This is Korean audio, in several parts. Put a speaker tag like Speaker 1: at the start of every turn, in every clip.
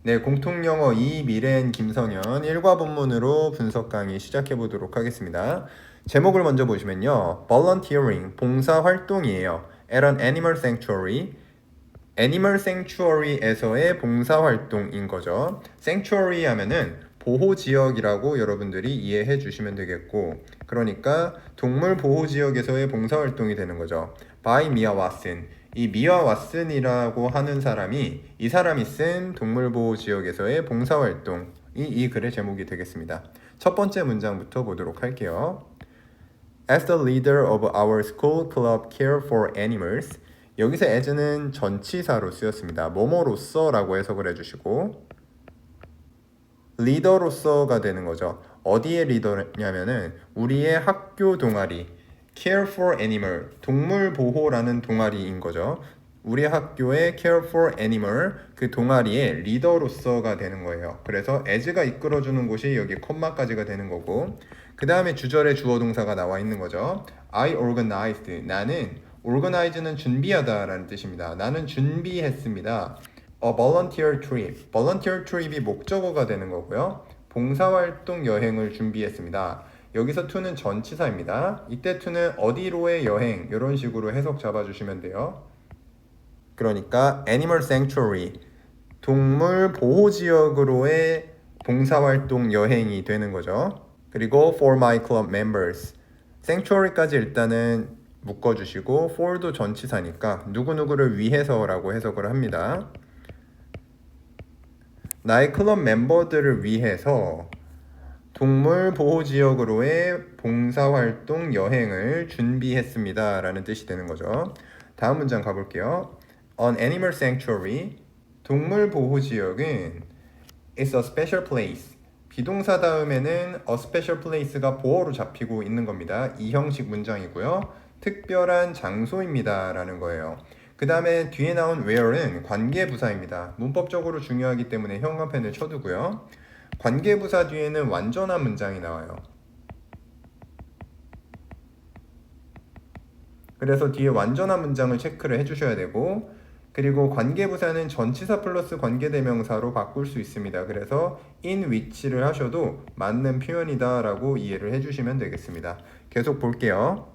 Speaker 1: 네, 공통영어 2 미래엔 김성현 1과 본문으로 분석 강의 시작해 보도록 하겠습니다. 제목을 먼저 보시면요. Volunteering, 봉사활동이에요. At an animal sanctuary. Animal Sanctuary에서의 봉사활동인 거죠. Sanctuary 하면은 보호지역이라고 여러분들이 이해해 주시면 되겠고, 그러니까 동물 보호지역에서의 봉사활동이 되는 거죠. By Mia Watson. 이 미아 왓슨이라고 하는 사람이 이 사람이 쓴 동물보호지역에서의 봉사활동이 이 글의 제목이 되겠습니다. 첫 번째 문장부터 보도록 할게요. As the leader of our school club care for animals. 여기서 as는 전치사로 쓰였습니다. 뭐뭐로서라고 해석을 해주시고 리더로서가 되는 거죠. 어디의 리더냐면은 우리의 학교 동아리 Care for Animal, 동물 보호라는 동아리인 거죠. 우리 학교의 Care for Animal, 그 동아리의 리더로서가 되는 거예요. 그래서 as가 이끌어주는 곳이 여기 콤마까지가 되는 거고, 그 다음에 주절에 주어 동사가 나와 있는 거죠. I organized, 나는 organize는 준비하다라는 뜻입니다. 나는 준비했습니다. A volunteer trip, volunteer trip이 목적어가 되는 거고요. 봉사활동 여행을 준비했습니다. 여기서 to는 전치사입니다. 이때 to는 어디로의 여행 이런 식으로 해석 잡아주시면 돼요. 그러니까 animal sanctuary, 동물 보호지역으로의 봉사활동 여행이 되는 거죠. 그리고 for my club members, sanctuary까지 일단은 묶어주시고 for도 전치사니까 누구누구를 위해서라고 해석을 합니다. 나의 클럽 멤버들을 위해서 동물 보호지역으로의 봉사활동 여행을 준비했습니다 라는 뜻이 되는 거죠. 다음 문장 가볼게요. An animal sanctuary, 동물 보호지역은 is a special place. 비동사 다음에는 a special place가 보어로 잡히고 있는 겁니다. 이 형식 문장이고요. 특별한 장소입니다 라는 거예요. 그 다음에 뒤에 나온 where는 관계부사입니다. 문법적으로 중요하기 때문에 형광펜을 쳐두고요. 관계부사 뒤에는 완전한 문장이 나와요. 그래서 뒤에 완전한 문장을 체크를 해주셔야 되고, 그리고 관계부사는 전치사 플러스 관계대명사로 바꿀 수 있습니다. 그래서 in which를 하셔도 맞는 표현이다 라고 이해를 해주시면 되겠습니다. 계속 볼게요.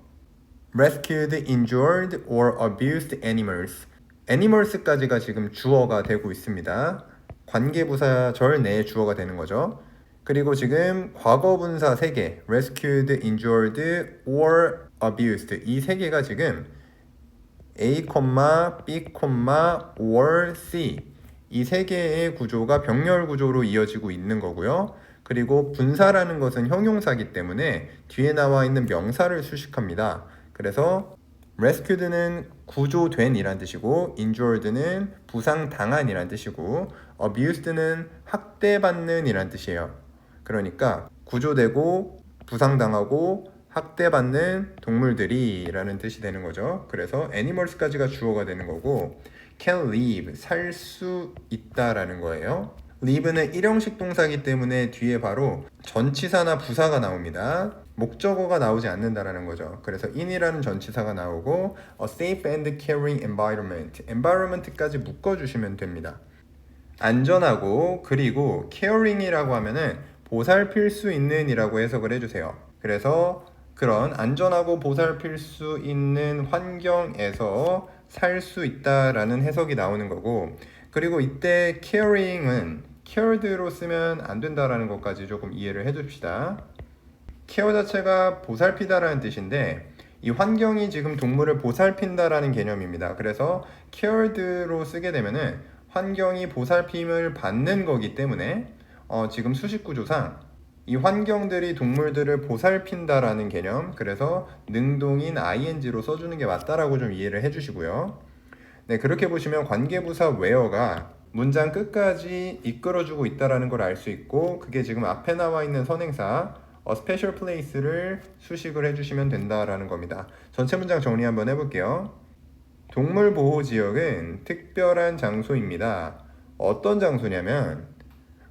Speaker 1: Rescued, injured or abused animals. animals까지가 지금 주어가 되고 있습니다. 관계부사절 내에 주어가 되는 거죠. 그리고 지금 과거분사 3개, rescued, injured, or abused 이 3개가 지금 A, B, or C 이 3개의 구조가 병렬 구조로 이어지고 있는 거고요. 그리고 분사라는 것은 형용사이기 때문에 뒤에 나와 있는 명사를 수식합니다. 그래서 rescued는 구조된 이란 뜻이고 injured는 부상당한 이란 뜻이고 abused는 학대받는 이란 뜻이에요. 그러니까 구조되고 부상당하고 학대받는 동물들이 라는 뜻이 되는 거죠. 그래서 animals까지가 주어가 되는 거고 can live, 살 수 있다라는 거예요. live는 일형식 동사이기 때문에 뒤에 바로 전치사나 부사가 나옵니다. 목적어가 나오지 않는다라는 거죠. 그래서 in이라는 전치사가 나오고 a safe and caring environment, environment까지 묶어주시면 됩니다. 안전하고 그리고 caring이라고 하면은 보살필 수 있는 이라고 해석을 해주세요. 그래서 그런 안전하고 보살필 수 있는 환경에서 살 수 있다라는 해석이 나오는 거고, 그리고 이때 caring은 cared로 쓰면 안 된다라는 것까지 조금 이해를 해줍시다. care 자체가 보살피다라는 뜻인데 이 환경이 지금 동물을 보살핀다라는 개념입니다. 그래서 cared로 쓰게 되면은 환경이 보살핌을 받는 거기 때문에 지금 수식구조상 이 환경들이 동물들을 보살핀다라는 개념, 그래서 능동인 ing로 써주는 게 맞다라고 좀 이해를 해주시고요. 네, 그렇게 보시면 관계부사 where가 문장 끝까지 이끌어주고 있다라는 걸 알 수 있고, 그게 지금 앞에 나와 있는 선행사 a special place를 수식을 해주시면 된다라는 겁니다. 전체 문장 정리 한번 해볼게요. 동물보호지역은 특별한 장소입니다. 어떤 장소냐면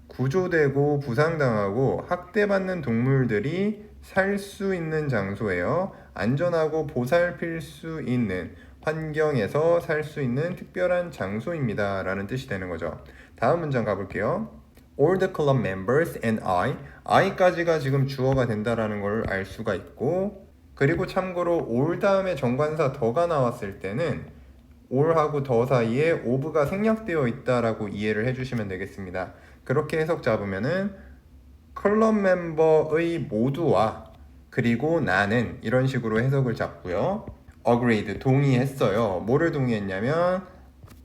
Speaker 1: 구조되고 부상당하고 학대받는 동물들이 살 수 있는 장소예요. 안전하고 보살필 수 있는 환경에서 살 수 있는 특별한 장소입니다 라는 뜻이 되는 거죠. 다음 문장 가볼게요. All the club members and I까지가 지금 주어가 된다라는 걸 알 수가 있고, 그리고 참고로 all 다음에 정관사 더가 나왔을 때는 all하고 더 사이에 of가 생략되어 있다라고 이해를 해주시면 되겠습니다. 그렇게 해석 잡으면은 클럽 멤버의 모두와 그리고 나는 이런 식으로 해석을 잡고요. agreed, 동의했어요. 뭐를 동의했냐면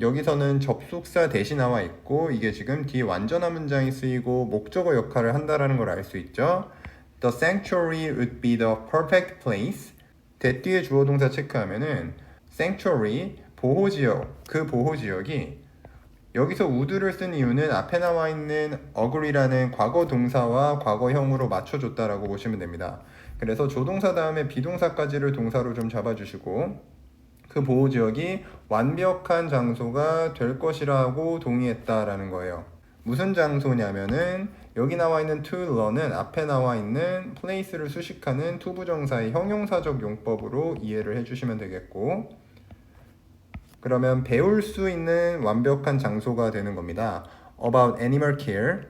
Speaker 1: 여기서는 접속사 대시 나와 있고 이게 지금 뒤에 완전한 문장이 쓰이고 목적어 역할을 한다라는 걸 알 수 있죠. The sanctuary would be the perfect place. that 뒤에 주어 동사 체크하면은 sanctuary, 보호지역, 그 보호지역이 여기서 would를 쓴 이유는 앞에 나와 있는 agree라는 과거 동사와 과거형으로 맞춰줬다라고 보시면 됩니다. 그래서 조동사 다음에 비동사까지를 동사로 좀 잡아주시고 그 보호지역이 완벽한 장소가 될 것이라고 동의했다라는 거예요. 무슨 장소냐면은 여기 나와 있는 to learn은 앞에 나와 있는 place를 수식하는 투부정사의 형용사적 용법으로 이해를 해주시면 되겠고, 그러면 배울 수 있는 완벽한 장소가 되는 겁니다. About animal care,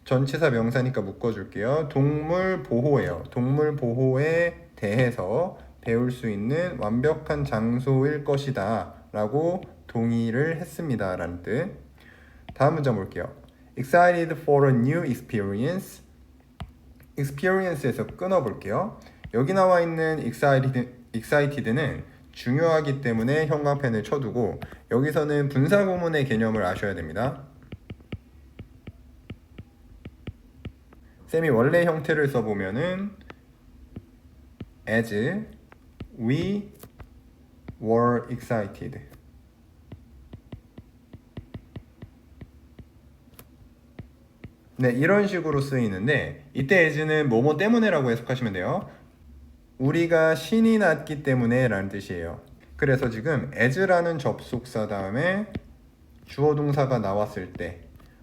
Speaker 1: 전치사 명사니까 묶어줄게요. 동물 보호예요. 동물 보호에 대해서 배울 수 있는 완벽한 장소일 것이다 라고 동의를 했습니다 라는 뜻. 다음 문장 볼게요. Excited for a new experience. experience에서 끊어볼게요. 여기 나와 있는 excited는 중요하기 때문에 형광펜을 쳐두고 여기서는 분사구문의 개념을 아셔야 됩니다. 쌤이 원래 형태를 써보면은 as we were excited. 네, 이런 식으로 쓰이는데 이때 as는 뭐뭐 때문에라고 해석하시면 돼요. 우리가 신이 났기 때문에 라는 뜻이에요. 그래서 지금 as라는 접속사 다음에 주어 동사가 나왔을 때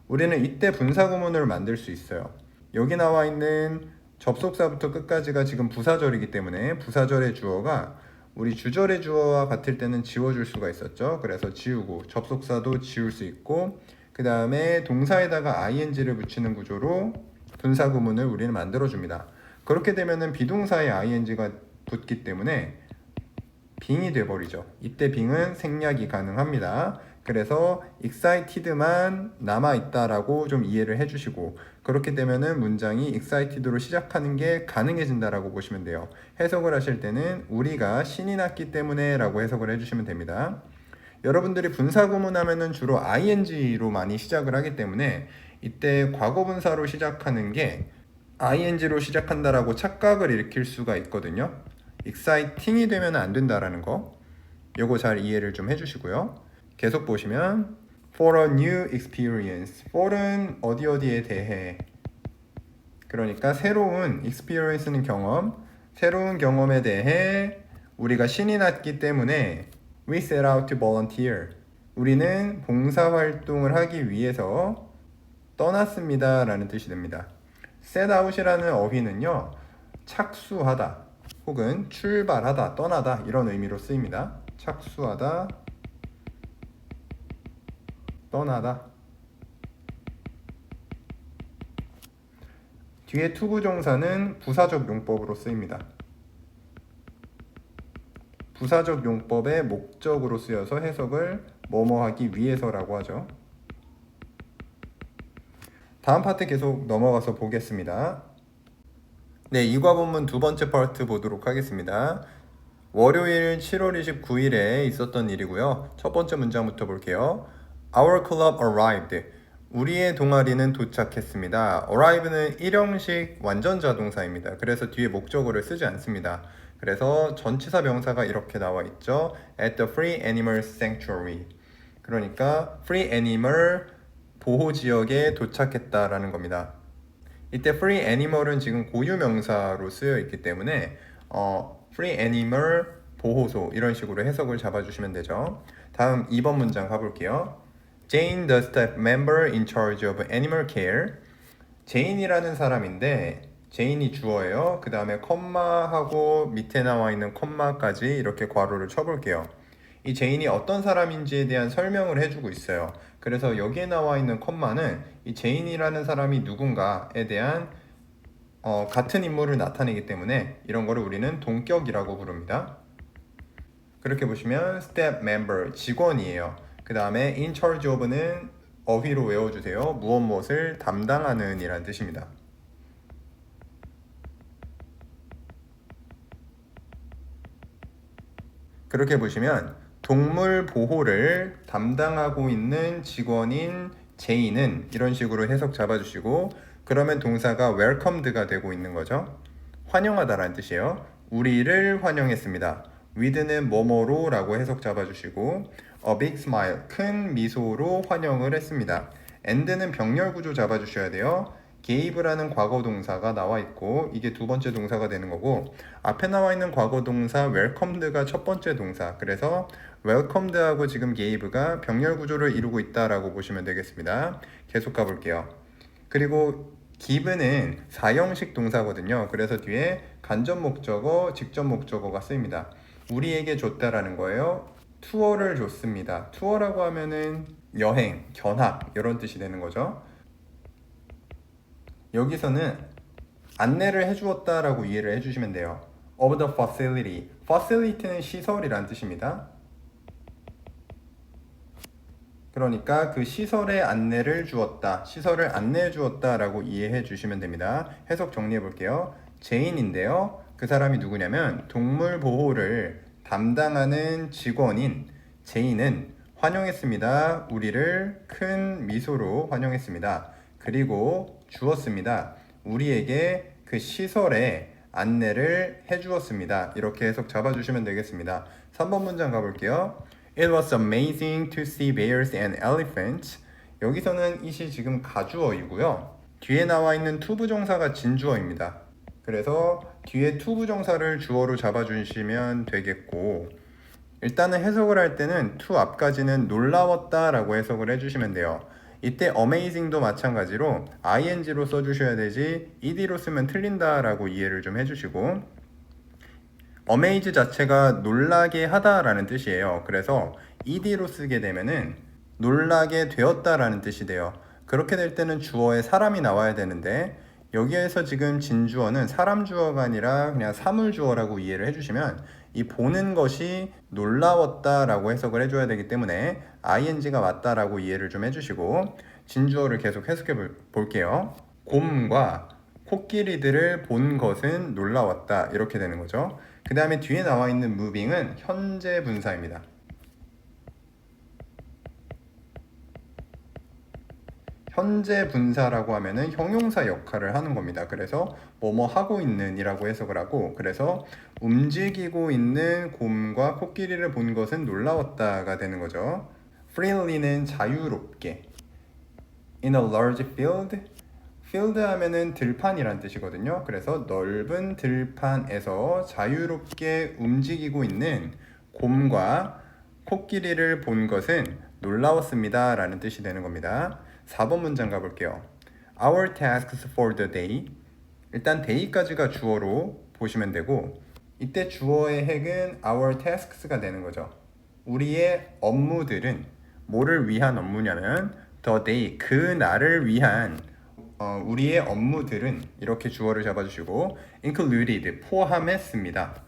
Speaker 1: 우리는 이때 분사구문을 만들 수 있어요. 여기 나와 있는 접속사부터 끝까지가 지금 부사절이기 때문에 부사절의 주어가 우리 주절의 주어와 같을 때는 지워줄 수가 있었죠. 그래서 지우고 접속사도 지울 수 있고 그 다음에 동사에다가 ing를 붙이는 구조로 분사구문을 우리는 만들어줍니다. 그렇게 되면은 비동사에 ing가 붙기 때문에 빙이 돼버리죠. 이때 빙은 생략이 가능합니다. 그래서 excited만 남아있다라고 좀 이해를 해주시고 그렇게 되면은 문장이 excited로 시작하는 게 가능해진다라고 보시면 돼요. 해석을 하실 때는 우리가 신이 났기 때문에 라고 해석을 해주시면 됩니다. 여러분들이 분사구문 하면은 주로 ing로 많이 시작을 하기 때문에 이때 과거분사로 시작하는 게 ing로 시작한다라고 착각을 일으킬 수가 있거든요. exciting이 되면 안 된다라는 거 요거 잘 이해를 좀 해주시고요. 계속 보시면 for a new experience, for은 어디에 대해, 그러니까 새로운 experience는 경험, 새로운 경험에 대해 우리가 신이 났기 때문에 we set out to volunteer, 우리는 봉사활동을 하기 위해서 떠났습니다 라는 뜻이 됩니다. set out이라는 어휘는요 착수하다 혹은 출발하다, 떠나다 이런 의미로 쓰입니다. 착수하다, 떠나다. 뒤에 투부정사는 부사적 용법으로 쓰입니다. 부사적 용법의 목적으로 쓰여서 해석을 뭐뭐 하기 위해서라고 하죠. 다음 파트 계속 넘어가서 보겠습니다. 네, 이과본문 두 번째 파트 보도록 하겠습니다. 월요일 7월 29일에 있었던 일이고요. 첫 번째 문장부터 볼게요. Our club arrived. 우리의 동아리는 도착했습니다. arrive는 일형식 완전자 동사입니다. 그래서 뒤에 목적어를 쓰지 않습니다. 그래서 전치사 명사가 이렇게 나와 있죠. At the Free Animal Sanctuary. 그러니까 Free Animal 보호지역에 도착했다라는 겁니다. 이때 Free Animal은 지금 고유명사로 쓰여 있기 때문에 Free Animal 보호소 이런 식으로 해석을 잡아주시면 되죠. 다음 2번 문장 가볼게요. Jane, the staff member in charge of animal care. 제인이라는 사람인데 제인이 주어예요. 그 다음에 컴마하고 밑에 나와 있는 컴마까지 이렇게 괄호를 쳐볼게요. 이 제인이 어떤 사람인지에 대한 설명을 해주고 있어요. 그래서 여기에 나와 있는 컴마는 이 제인이라는 사람이 누군가에 대한 같은 인물을 나타내기 때문에 이런 거를 우리는 동격이라고 부릅니다. 그렇게 보시면 step member, 직원이에요. 그 다음에 in charge of는 어휘로 외워주세요. 무엇을 담당하는 이란 뜻입니다. 그렇게 보시면 동물 보호를 담당하고 있는 직원인 제인은 이런 식으로 해석 잡아주시고, 그러면 동사가 welcomed가 되고 있는 거죠. 환영하다라는 뜻이에요. 우리를 환영했습니다. with는 뭐뭐로 라고 해석 잡아주시고, a big smile, 큰 미소로 환영을 했습니다. and는 병렬 구조 잡아주셔야 돼요. gave라는 과거 동사가 나와 있고 이게 두 번째 동사가 되는 거고, 앞에 나와 있는 과거 동사 welcomed가 첫 번째 동사, 그래서 welcomed하고 지금 gave가 병렬 구조를 이루고 있다라고 보시면 되겠습니다. 계속 가볼게요. 그리고 give는 4형식 동사거든요. 그래서 뒤에 간접 목적어, 직접 목적어가 쓰입니다. 우리에게 줬다라는 거예요. 투어를 줬습니다. 투어라고 하면은 여행, 견학 이런 뜻이 되는 거죠. 여기서는 안내를 해주었다라고 이해를 해주시면 돼요. of the facility. facility는 시설이란 뜻입니다. 그러니까 그 시설의 안내를 주었다, 시설을 안내해 주었다라고 이해해 주시면 됩니다. 해석 정리해 볼게요. 제인인데요. 그 사람이 누구냐면 동물 보호를 담당하는 직원인 제인은 환영했습니다. 우리를 큰 미소로 환영했습니다. 그리고 주었습니다. 우리에게 그 시설의 안내를 해주었습니다. 이렇게 해석 잡아주시면 되겠습니다. 3번 문장 가볼게요. It was amazing to see bears and elephants. 여기서는 it이 지금 가주어이고요. 뒤에 나와 있는 투부정사가 진주어입니다. 그래서 뒤에 투부정사를 주어로 잡아주시면 되겠고, 일단은 해석을 할 때는 to 앞까지는 놀라웠다 라고 해석을 해주시면 돼요. 이때 amazing도 마찬가지로 ing로 써주셔야 되지 ed로 쓰면 틀린다 라고 이해를 좀 해주시고, amaze 자체가 놀라게 하다 라는 뜻이에요. 그래서 ed로 쓰게 되면은 놀라게 되었다 라는 뜻이 돼요. 그렇게 될 때는 주어에 사람이 나와야 되는데 여기에서 지금 진주어는 사람 주어가 아니라 그냥 사물 주어라고 이해를 해주시면 이 보는 것이 놀라웠다 라고 해석을 해줘야 되기 때문에 ing가 맞다라고 이해를 좀 해주시고, 진주어를 계속 해석해 볼게요. 곰과 코끼리들을 본 것은 놀라웠다, 이렇게 되는 거죠. 그 다음에 뒤에 나와 있는 moving은 현재 분사입니다. 현재 분사라고 하면은 형용사 역할을 하는 겁니다. 그래서 뭐뭐 하고 있는 이라고 해석을 하고, 그래서 움직이고 있는 곰과 코끼리를 본 것은 놀라웠다가 되는 거죠. freely는 자유롭게. in a large field. field 하면은 들판이란 뜻이거든요. 그래서 넓은 들판에서 자유롭게 움직이고 있는 곰과 코끼리를 본 것은 놀라웠습니다 라는 뜻이 되는 겁니다. 4번 문장 가볼게요. Our tasks for the day. 일단 day까지가 주어로 보시면 되고, 이때 주어의 핵은 our tasks가 되는 거죠. 우리의 업무들은 뭐를 위한 업무냐면 the day, 그 날을 위한 우리의 업무들은 이렇게 주어를 잡아주시고 included, 포함했습니다.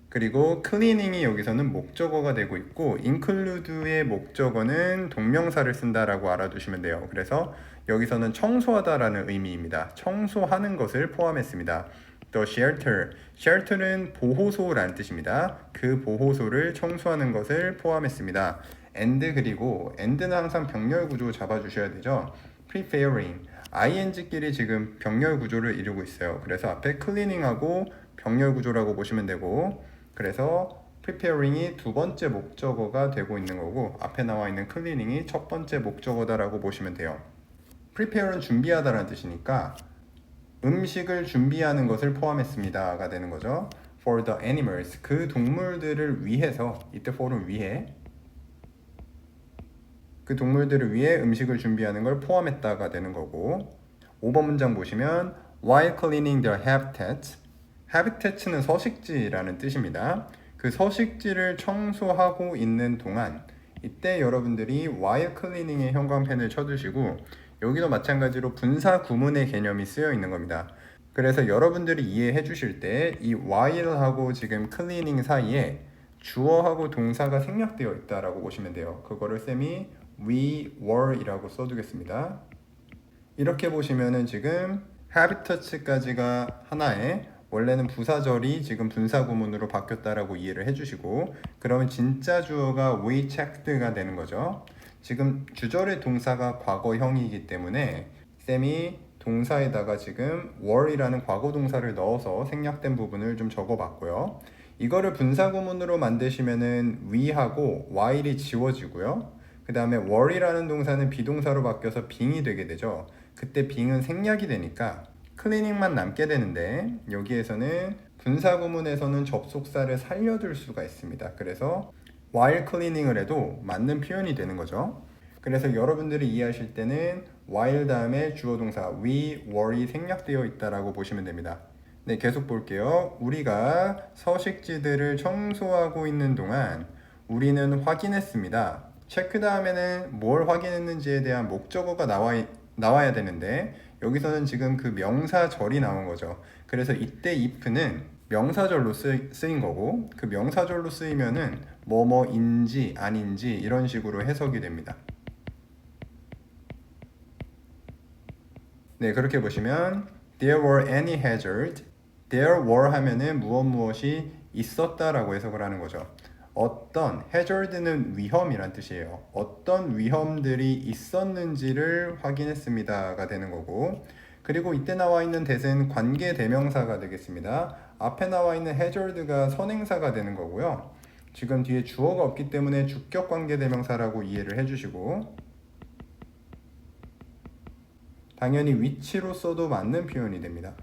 Speaker 1: 그리고 cleaning이 여기서는 목적어가 되고 있고 include의 목적어는 동명사를 쓴다라고 알아두시면 돼요. 그래서 여기서는 청소하다라는 의미입니다. 청소하는 것을 포함했습니다. The shelter, shelter는 보호소라는 뜻입니다. 그 보호소를 청소하는 것을 포함했습니다. and, 그리고 and는 항상 병렬 구조 잡아주셔야 되죠. preparing, ing끼리 지금 병렬 구조를 이루고 있어요. 그래서 앞에 cleaning하고 병렬 구조라고 보시면 되고, 그래서 preparing이 두 번째 목적어가 되고 있는 거고 앞에 나와 있는 cleaning이 첫 번째 목적어다라고 보시면 돼요. prepare는 준비하다라는 뜻이니까 음식을 준비하는 것을 포함했습니다가 되는 거죠. for the animals, 그 동물들을 위해서, 이때 for은 위해, 그 동물들을 위해 음식을 준비하는 걸 포함했다가 되는 거고, 5번 문장 보시면 while cleaning their habitat. habitat는 서식지라는 뜻입니다. 그 서식지를 청소하고 있는 동안 이때 여러분들이 while cleaning의 형광펜을 쳐두시고 여기도 마찬가지로 분사 구문의 개념이 쓰여 있는 겁니다. 그래서 여러분들이 이해해 주실 때 이 while하고 지금 cleaning 사이에 주어하고 동사가 생략되어 있다라고 보시면 돼요. 그거를 쌤이 we were 이라고 써두겠습니다. 이렇게 보시면은 지금 habitat까지가 하나에 원래는 부사절이 지금 분사 구문으로 바뀌었다라고 이해를 해주시고 그러면 진짜 주어가 we checked가 되는 거죠. 지금 주절의 동사가 과거형이기 때문에 쌤이 동사에다가 지금 were이라는 과거 동사를 넣어서 생략된 부분을 좀 적어봤고요. 이거를 분사 구문으로 만드시면은 we하고 while이 지워지고요. 그 다음에 were이라는 동사는 비동사로 바뀌어서 being이 되게 되죠. 그때 being은 생략이 되니까 클리닝만 남게 되는데 여기에서는 분사 구문에서는 접속사를 살려둘 수가 있습니다. 그래서 while cleaning을 해도 맞는 표현이 되는 거죠. 그래서 여러분들이 이해하실 때는 while 다음에 주어 동사 we were이 생략되어 있다라고 보시면 됩니다. 네, 계속 볼게요. 우리가 서식지들을 청소하고 있는 동안 우리는 확인했습니다. 체크 다음에는 뭘 확인했는지에 대한 목적어가 나와야 되는데 여기서는 지금 그 명사절이 나온 거죠. 그래서 이때 if는 명사절로 쓰인 거고 그 명사절로 쓰이면은 뭐뭐인지 아닌지 이런 식으로 해석이 됩니다. 네, 그렇게 보시면 there were any hazard, there were 하면은 무엇이 있었다라고 해석을 하는 거죠. 어떤 hazard는 위험이란 뜻이에요. 어떤 위험들이 있었는지를 확인했습니다가 되는 거고 그리고 이때 나와 있는 that은 관계 대명사가 되겠습니다. 앞에 나와 있는 hazard가 선행사가 되는 거고요. 지금 뒤에 주어가 없기 때문에 주격 관계 대명사라고 이해를 해주시고 당연히 위치로서도 맞는 표현이 됩니다.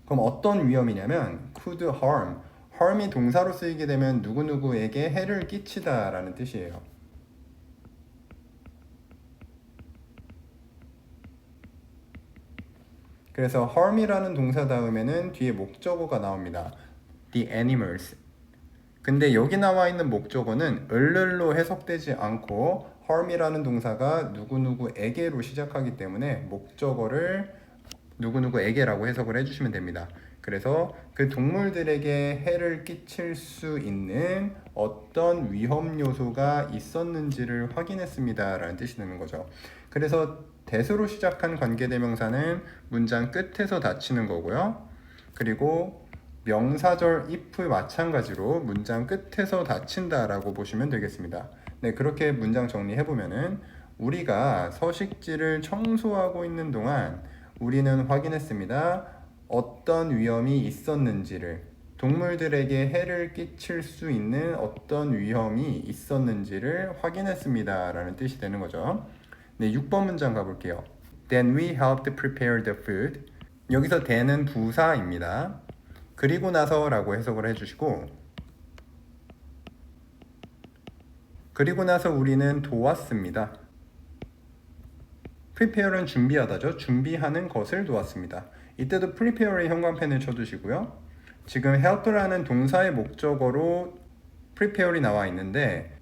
Speaker 1: 그럼 어떤 위험이냐면 could harm, harm이 동사로 쓰이게 되면 누구누구에게 해를 끼치다 라는 뜻이에요. 그래서 harm이라는 동사 다음에는 뒤에 목적어가 나옵니다. the animals. 근데 여기 나와 있는 목적어는 을로 해석되지 않고 harm이라는 동사가 누구누구에게로 시작하기 때문에 목적어를 누구누구에게라고 해석을 해주시면 됩니다. 그래서 그 동물들에게 해를 끼칠 수 있는 어떤 위험 요소가 있었는지를 확인했습니다 라는 뜻이 되는 거죠. 그래서 that으로 시작한 관계대명사는 문장 끝에서 닫히는 거고요. 그리고 명사절 if 마찬가지로 문장 끝에서 닫힌다 라고 보시면 되겠습니다. 네, 그렇게 문장 정리해보면은 우리가 서식지를 청소하고 있는 동안 우리는 확인했습니다. 어떤 위험이 있었는지를, 동물들에게 해를 끼칠 수 있는 어떤 위험이 있었는지를 확인했습니다 라는 뜻이 되는 거죠. 네, 6번 문장 가볼게요. Then we helped prepare the food. 여기서 then은 부사입니다. 그리고 나서 라고 해석을 해주시고 그리고 나서 우리는 도왔습니다. prepare는 준비하다죠. 준비하는 것을 도왔습니다. 이때도 prepare의 형광펜을 쳐두시고요. 지금 help라는 동사의 목적어로 prepare이 나와 있는데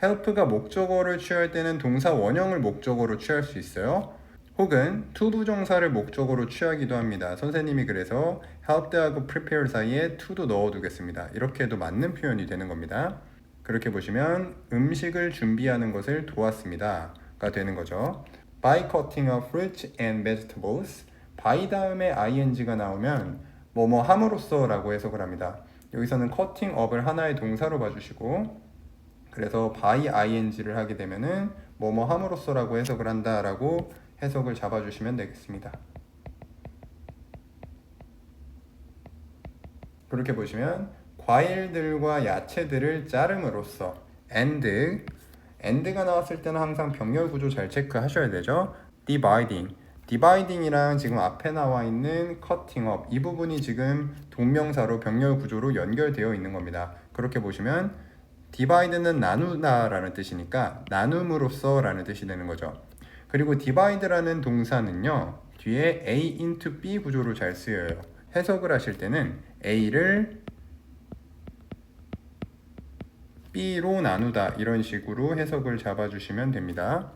Speaker 1: help가 목적어를 취할 때는 동사 원형을 목적어로 취할 수 있어요. 혹은 to 부정사를 목적어로 취하기도 합니다. 선생님이 그래서 helped하고 prepare 사이에 to도 넣어두겠습니다. 이렇게 해도 맞는 표현이 되는 겁니다. 그렇게 보시면 음식을 준비하는 것을 도왔습니다 가 되는 거죠. By cutting up fruits and vegetables, by 다음에 ing가 나오면 뭐뭐 함으로써 라고 해석을 합니다. 여기서는 cutting up을 하나의 동사로 봐주시고 그래서 by ing를 하게 되면은 뭐뭐 함으로써 라고 해석을 한다 라고 해석을 잡아주시면 되겠습니다. 그렇게 보시면 과일들과 야채들을 자름으로써 and가 나왔을 때는 항상 병렬 구조 잘 체크하셔야 되죠. dividing이랑 지금 앞에 나와 있는 cutting up 이 부분이 지금 동명사로 병렬 구조로 연결되어 있는 겁니다. 그렇게 보시면 divide는 나누다 라는 뜻이니까 나눔으로써 라는 뜻이 되는 거죠. 그리고 divide라는 동사는요 뒤에 A into B 구조로 잘 쓰여요. 해석을 하실 때는 A를 B로 나누다 이런 식으로 해석을 잡아주시면 됩니다.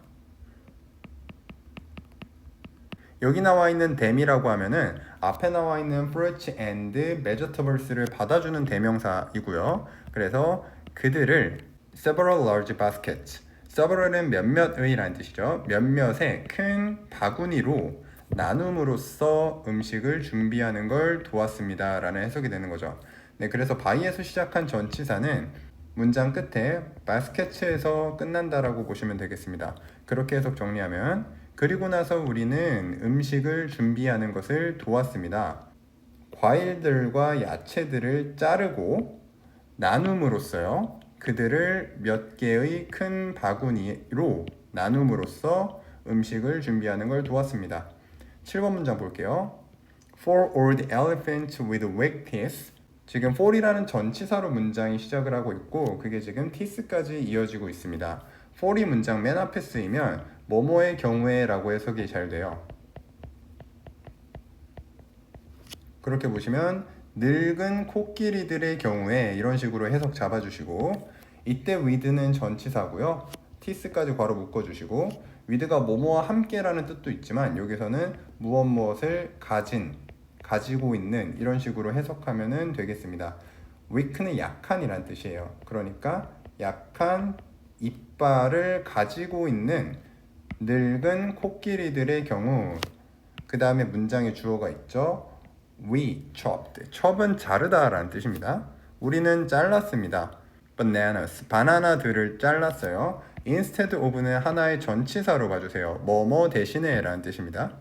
Speaker 1: 여기 나와 있는 them이라고 하면은 앞에 나와 있는 fruits and vegetables를 받아주는 대명사이고요. 그래서 그들을 several large baskets, several은 몇몇의라는 뜻이죠. 몇몇의 큰 바구니로 나눔으로써 음식을 준비하는 걸 도왔습니다 라는 해석이 되는 거죠. 네, 그래서 by에서 시작한 전치사는 문장 끝에 baskets에서 끝난다라고 보시면 되겠습니다. 그렇게 해석 정리하면 그리고 나서 우리는 음식을 준비하는 것을 도왔습니다. 과일들과 야채들을 자르고 나눔으로써요. 그들을 몇 개의 큰 바구니로 나눔으로써 음식을 준비하는 걸 도왔습니다. 7번 문장 볼게요. For old elephants with weak teeth. 지금 for이라는 전치사로 문장이 시작을 하고 있고 그게 지금 teeth까지 이어지고 있습니다. for이 문장 맨 앞에 쓰이면 뭐뭐의 경우에 라고 해석이 잘 돼요. 그렇게 보시면 늙은 코끼리들의 경우에 이런 식으로 해석 잡아주시고 이때 with는 전치사고요. teeth까지 괄호 묶어주시고 with가 뭐뭐와 함께라는 뜻도 있지만 여기서는 무엇무엇을 가지고 있는 이런 식으로 해석하면 되겠습니다. weak는 약한이란 뜻이에요. 그러니까 약한 이빨을 가지고 있는 늙은 코끼리들의 경우 그 다음에 문장에 주어가 있죠. We chopped. chop은 자르다 라는 뜻입니다. 우리는 잘랐습니다. bananas. 바나나들을 잘랐어요. instead of는 하나의 전치사로 봐주세요. 뭐뭐 대신에 라는 뜻입니다.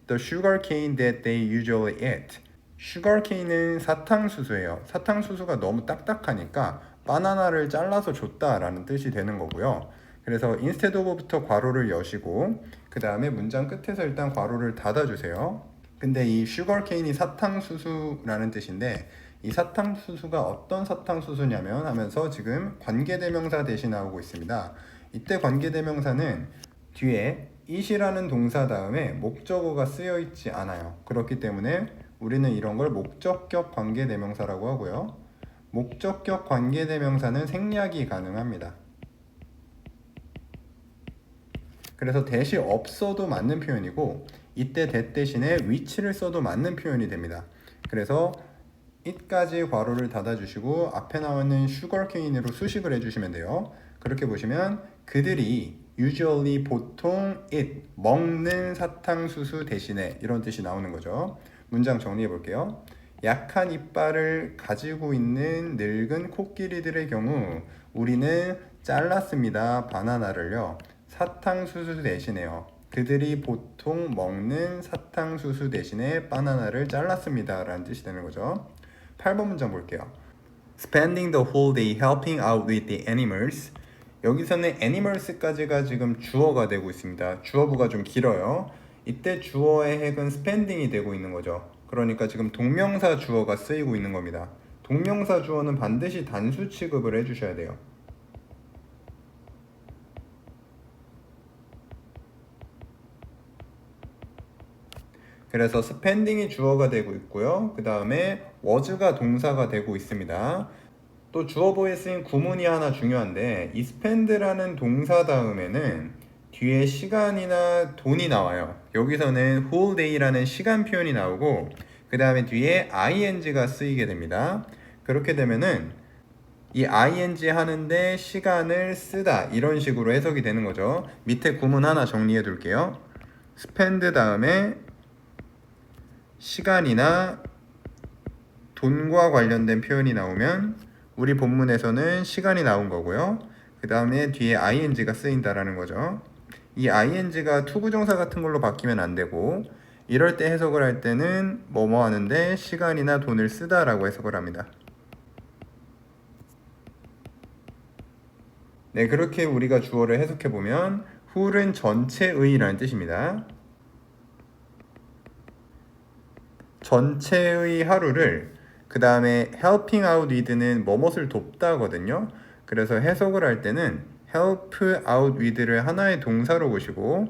Speaker 1: The sugar cane that they usually eat. 슈거케인은 사탕수수예요. 사탕수수가 너무 딱딱하니까 바나나를 잘라서 줬다라는 뜻이 되는 거고요. 그래서 instead of부터 괄호를 여시고 그 다음에 문장 끝에서 일단 괄호를 닫아주세요. 근데 이 슈거케인이 사탕수수라는 뜻인데 이 사탕수수가 어떤 사탕수수냐면 하면서 지금 관계대명사 대신 나오고 있습니다. 이때 관계대명사는 뒤에 it이라는 동사 다음에 목적어가 쓰여 있지 않아요. 그렇기 때문에 우리는 이런 걸 목적격 관계대명사라고 하고요. 목적격 관계대명사는 생략이 가능합니다. 그래서 that이 없어도 맞는 표현이고 이때 that 대신에 which를 써도 맞는 표현이 됩니다. 그래서 it까지 괄호를 닫아주시고 앞에 나오는 sugarcane으로 수식을 해주시면 돼요. 그렇게 보시면 그들이 usually 보통 eat 먹는 사탕수수 대신에 이런 뜻이 나오는 거죠. 문장 정리해 볼게요. 약한 이빨을 가지고 있는 늙은 코끼리들의 경우 우리는 잘랐습니다. 바나나를요. 사탕수수 대신에요. 그들이 보통 먹는 사탕수수 대신에 바나나를 잘랐습니다. 라는 뜻이 되는 거죠. 8번 문장 볼게요. Spending the whole day helping out with the animals. 여기서는 animals까지가 지금 주어가 되고 있습니다. 주어부가 좀 길어요. 이때 주어의 핵은 spending이 되고 있는 거죠. 그러니까 지금 동명사 주어가 쓰이고 있는 겁니다. 동명사 주어는 반드시 단수 취급을 해주셔야 돼요. 그래서 spending이 주어가 되고 있고요. 그 다음에 was가 동사가 되고 있습니다. 또 주어보에 쓰인 구문이 하나 중요한데 이 spend라는 동사 다음에는 뒤에 시간이나 돈이 나와요. 여기서는 whole day라는 시간 표현이 나오고 그 다음에 뒤에 ing가 쓰이게 됩니다. 그렇게 되면은 이 ing 하는데 시간을 쓰다 이런 식으로 해석이 되는 거죠. 밑에 구문 하나 정리해 둘게요. spend 다음에 시간이나 돈과 관련된 표현이 나오면 우리 본문에서는 시간이 나온 거고요. 그 다음에 뒤에 ing가 쓰인다라는 거죠. 이 ing가 투부정사 같은 걸로 바뀌면 안 되고 이럴 때 해석을 할 때는 뭐뭐 하는데 시간이나 돈을 쓰다라고 해석을 합니다. 네, 그렇게 우리가 주어를 해석해 보면 who는 전체의라는 뜻입니다. 전체의 하루를 그 다음에 helping out with는 뭐뭇을 돕다거든요. 그래서 해석을 할 때는 help out with를 하나의 동사로 보시고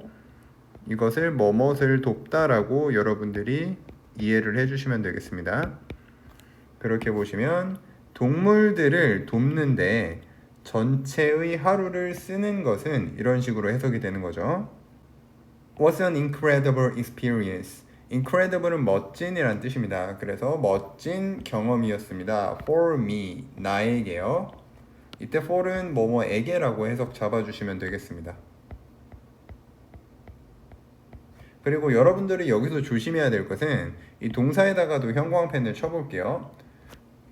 Speaker 1: 이것을 뭐뭇을 돕다라고 여러분들이 이해를 해주시면 되겠습니다. 그렇게 보시면 동물들을 돕는데 전체의 하루를 쓰는 것은 이런 식으로 해석이 되는 거죠. Was an incredible experience. incredible은 멋진이란 뜻입니다. 그래서 멋진 경험이었습니다. for me, 나에게요. 이때 for은 뭐뭐에게라고 해석 잡아주시면 되겠습니다. 그리고 여러분들이 여기서 조심해야 될 것은 이 동사에다가도 형광펜을 쳐볼게요.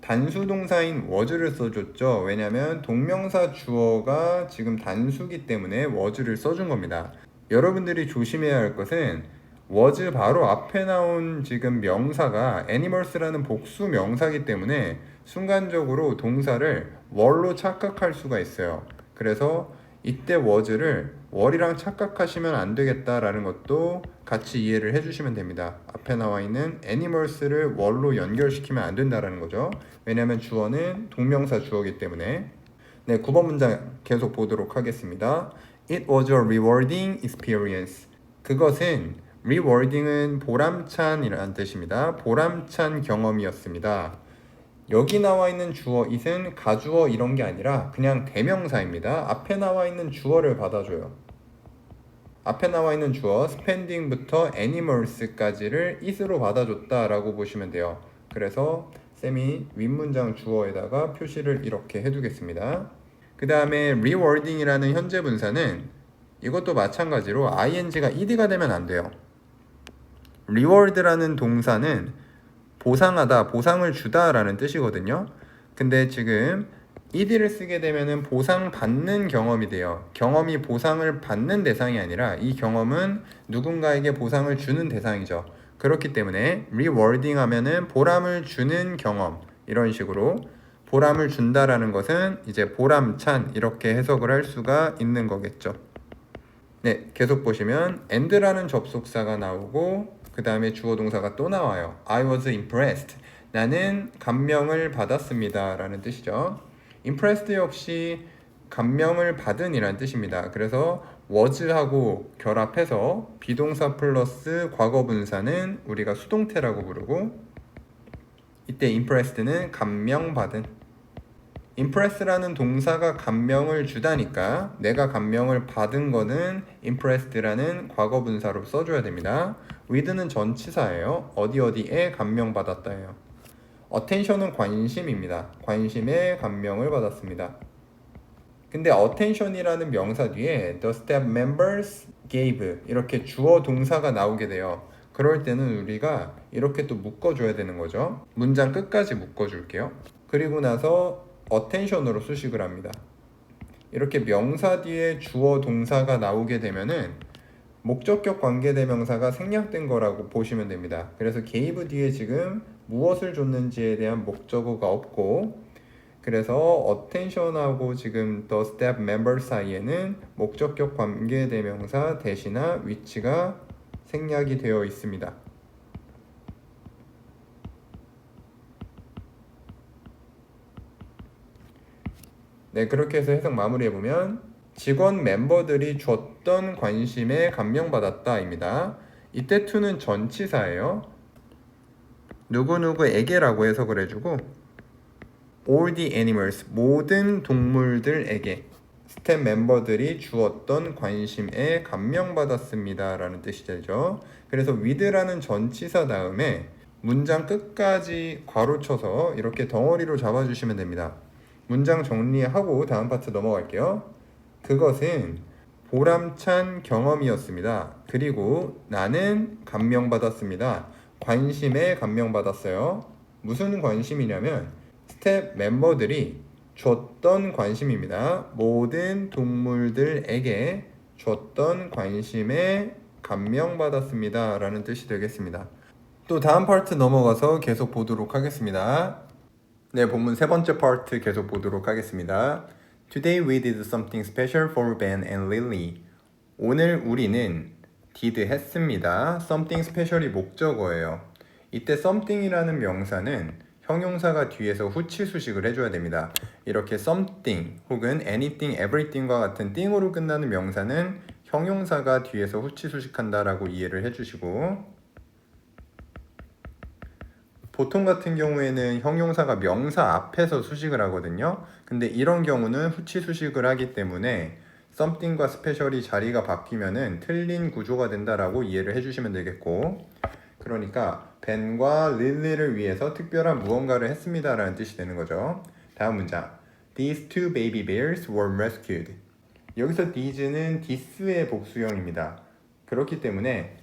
Speaker 1: 단수 동사인 was를 써줬죠. 왜냐면 동명사 주어가 지금 단수기 때문에 was를 써준 겁니다. 여러분들이 조심해야 할 것은 was 바로 앞에 나온 지금 명사가 animals라는 복수 명사기 때문에 순간적으로 동사를 were로 착각할 수가 있어요. 그래서 이때 was를 were이랑 착각하시면 안 되겠다라는 것도 같이 이해를 해주시면 됩니다. 앞에 나와 있는 animals를 were로 연결시키면 안 된다라는 거죠. 왜냐하면 주어는 동명사 주어이기 때문에. 네, 9번 문장 계속 보도록 하겠습니다. It was a rewarding experience. 그것은 rewarding은 보람찬이라는 뜻입니다. 보람찬 경험이었습니다. 여기 나와 있는 주어 it은 가주어 이런 게 아니라 그냥 대명사입니다. 앞에 나와 있는 주어를 받아줘요. 앞에 나와 있는 주어 spending부터 animals까지를 it으로 받아줬다라고 보시면 돼요. 그래서 쌤이 윗문장 주어에다가 표시를 이렇게 해두겠습니다. 그 다음에 rewarding이라는 현재 분사는 이것도 마찬가지로 ing가 ed가 되면 안 돼요. reward라는 동사는 보상하다, 보상을 주다 라는 뜻이거든요. 근데 지금 ed를 쓰게 되면은 보상받는 경험이 돼요. 경험이 보상을 받는 대상이 아니라 이 경험은 누군가에게 보상을 주는 대상이죠. 그렇기 때문에 rewarding 하면은 보람을 주는 경험, 이런 식으로 보람을 준다라는 것은 이제 보람찬 이렇게 해석을 할 수가 있는 거겠죠. 네, 계속 보시면 and라는 접속사가 나오고 그 다음에 주어 동사가 또 나와요. I was impressed. 나는 감명을 받았습니다 라는 뜻이죠. impressed 역시 감명을 받은 이란 뜻입니다. 그래서 was하고 결합해서 비동사 플러스 과거 분사는 우리가 수동태라고 부르고 이때 impressed는 감명받은. impress라는 동사가 감명을 주다니까 내가 감명을 받은 거는 impressed라는 과거 분사로 써줘야 됩니다. with는 전치사예요. 어디에 감명받았다예요. attention은 관심입니다. 관심에 감명을 받았습니다. 근데 attention이라는 명사 뒤에 the staff members gave 이렇게 주어 동사가 나오게 돼요. 그럴 때는 우리가 이렇게 또 묶어줘야 되는 거죠. 문장 끝까지 묶어줄게요. 그리고 나서 attention으로 수식을 합니다. 이렇게 명사 뒤에 주어 동사가 나오게 되면은 목적격 관계대명사가 생략된 거라고 보시면 됩니다. 그래서 gave 뒤에 지금 무엇을 줬는지에 대한 목적어가 없고 그래서 attention하고 지금 the staff member 사이에는 목적격 관계대명사 대시나 위치가 생략이 되어 있습니다. 네, 그렇게 해서 해석 마무리해보면 직원 멤버들이 줬던 관심에 감명받았다입니다. 이때 to는 전치사예요. 누구누구에게라고 해석을 해주고 all the animals, 모든 동물들에게 스텝 멤버들이 주었던 관심에 감명받았습니다 라는 뜻이 되죠. 그래서 with라는 전치사 다음에 문장 끝까지 괄호쳐서 이렇게 덩어리로 잡아주시면 됩니다. 문장 정리하고 다음 파트 넘어갈게요. 그것은 보람찬 경험이었습니다. 그리고 나는 감명받았습니다. 관심에 감명받았어요. 무슨 관심이냐면 스텝 멤버들이 줬던 관심입니다. 모든 동물들에게 줬던 관심에 감명받았습니다 라는 뜻이 되겠습니다. 또 다음 파트 넘어가서 계속 보도록 하겠습니다. 네, 본문 세 번째 파트 계속 보도록 하겠습니다. Today we did something special for Ben and Lily. 오늘 우리는 did 했습니다. something special이 목적어예요. 이때 something이라는 명사는 형용사가 뒤에서 후치 수식을 해줘야 됩니다. 이렇게 something 혹은 anything, everything과 같은 thing으로 끝나는 명사는 형용사가 뒤에서 후치 수식한다라고 이해를 해주시고 보통 같은 경우에는 형용사가 명사 앞에서 수식을 하거든요. 근데 이런 경우는 후치 수식을 하기 때문에 something과 special이 자리가 바뀌면은 틀린 구조가 된다라고 이해를 해주시면 되겠고, 그러니까 벤과 릴리를 위해서 특별한 무언가를 했습니다라는 뜻이 되는 거죠. 다음 문장. These two baby bears were rescued. 여기서 these는 this의 복수형입니다. 그렇기 때문에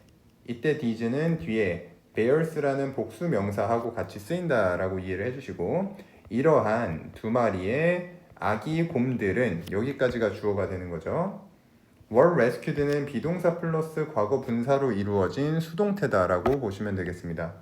Speaker 1: 이때 these는 뒤에 bears라는 복수 명사하고 같이 쓰인다라고 이해를 해주시고, 이러한 두 마리의 아기 곰들은 여기까지가 주어가 되는 거죠. were rescued는 비동사 플러스 과거 분사로 이루어진 수동태다라고 보시면 되겠습니다.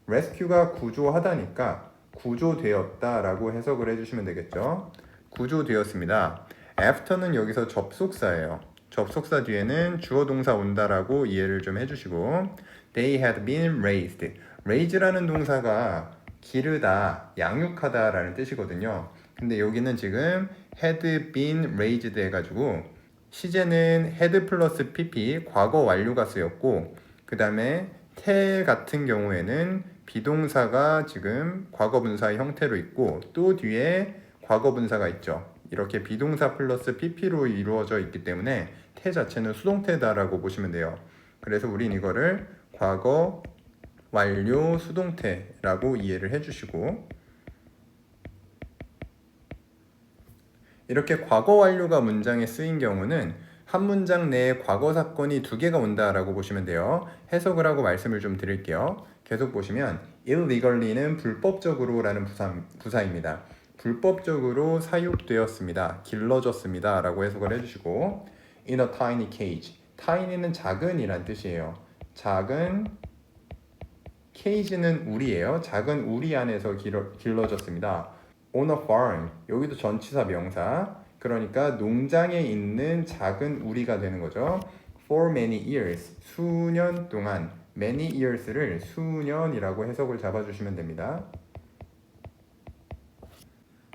Speaker 1: rescue가 구조하다니까 구조되었다라고 해석을 해주시면 되겠죠. 구조되었습니다. after는 여기서 접속사예요. 접속사 뒤에는 주어 동사 온다라고 이해를 좀 해주시고, they had been raised. raise라는 동사가 기르다, 양육하다 라는 뜻이거든요. 근데 여기는 지금 had been raised 해가지고 시제는 had 플러스 pp 과거 완료가 쓰였고, 그 다음에 태 같은 경우에는 비동사가 지금 과거 분사의 형태로 있고 또 뒤에 과거 분사가 있죠. 이렇게 비동사 플러스 pp로 이루어져 있기 때문에 태 자체는 수동태다라고 보시면 돼요. 그래서 우린 이거를 과거 완료 수동태라고 이해를 해주시고, 이렇게 과거 완료가 문장에 쓰인 경우는 한 문장 내에 과거 사건이 두 개가 온다라고 보시면 돼요. 해석을 하고 말씀을 좀 드릴게요. 계속 보시면 illegally,는 불법적으로 라는 부사입니다. 불법적으로 사육되었습니다. 길러졌습니다 라고 해석을 해주시고, in a tiny cage. tiny는 작은 이란 뜻이에요. 작은, cage는 우리예요. 작은 우리 안에서 길러졌습니다. on a farm. 여기도 전치사 명사. 그러니까 농장에 있는 작은 우리가 되는 거죠. for many years. 수년 동안. many years를 수년이라고 해석을 잡아주시면 됩니다.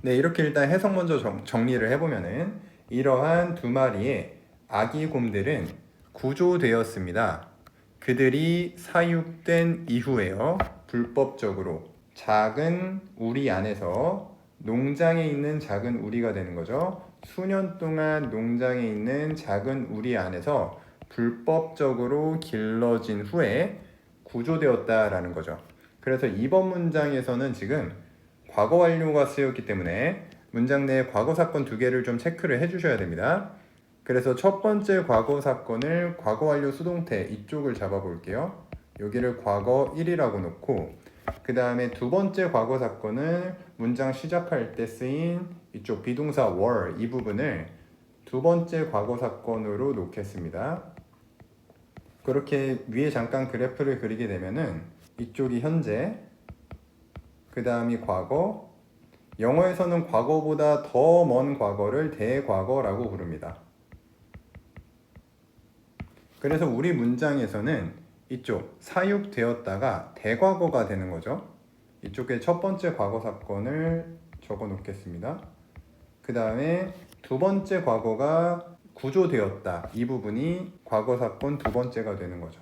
Speaker 1: 네, 이렇게 일단 해석 먼저 정리를 해보면은, 이러한 두 마리의 아기 곰들은 구조되었습니다. 그들이 사육된 이후에요. 불법적으로 작은 우리 안에서 농장에 있는 작은 우리가 되는 거죠. 수년 동안 농장에 있는 작은 우리 안에서 불법적으로 길러진 후에 구조되었다라는 거죠. 그래서 이번 문장에서는 지금 과거 완료가 쓰였기 때문에 문장 내에 과거 사건 두 개를 좀 체크를 해주셔야 됩니다. 그래서 첫 번째 과거 사건을 과거 완료 수동태 이쪽을 잡아볼게요. 여기를 과거 1이라고 놓고, 그 다음에 두 번째 과거 사건을 문장 시작할 때 쓰인 이쪽 비동사 were 이 부분을 두 번째 과거 사건으로 놓겠습니다. 그렇게 위에 잠깐 그래프를 그리게 되면은 이쪽이 현재, 그 다음이 과거, 영어에서는 과거보다 더 먼 과거를 대과거라고 부릅니다. 그래서 우리 문장에서는 이쪽 사육되었다가 대과거가 되는 거죠. 이쪽에 첫 번째 과거 사건을 적어 놓겠습니다. 그 다음에 두 번째 과거가 구조되었다. 이 부분이 과거 사건 두 번째가 되는 거죠.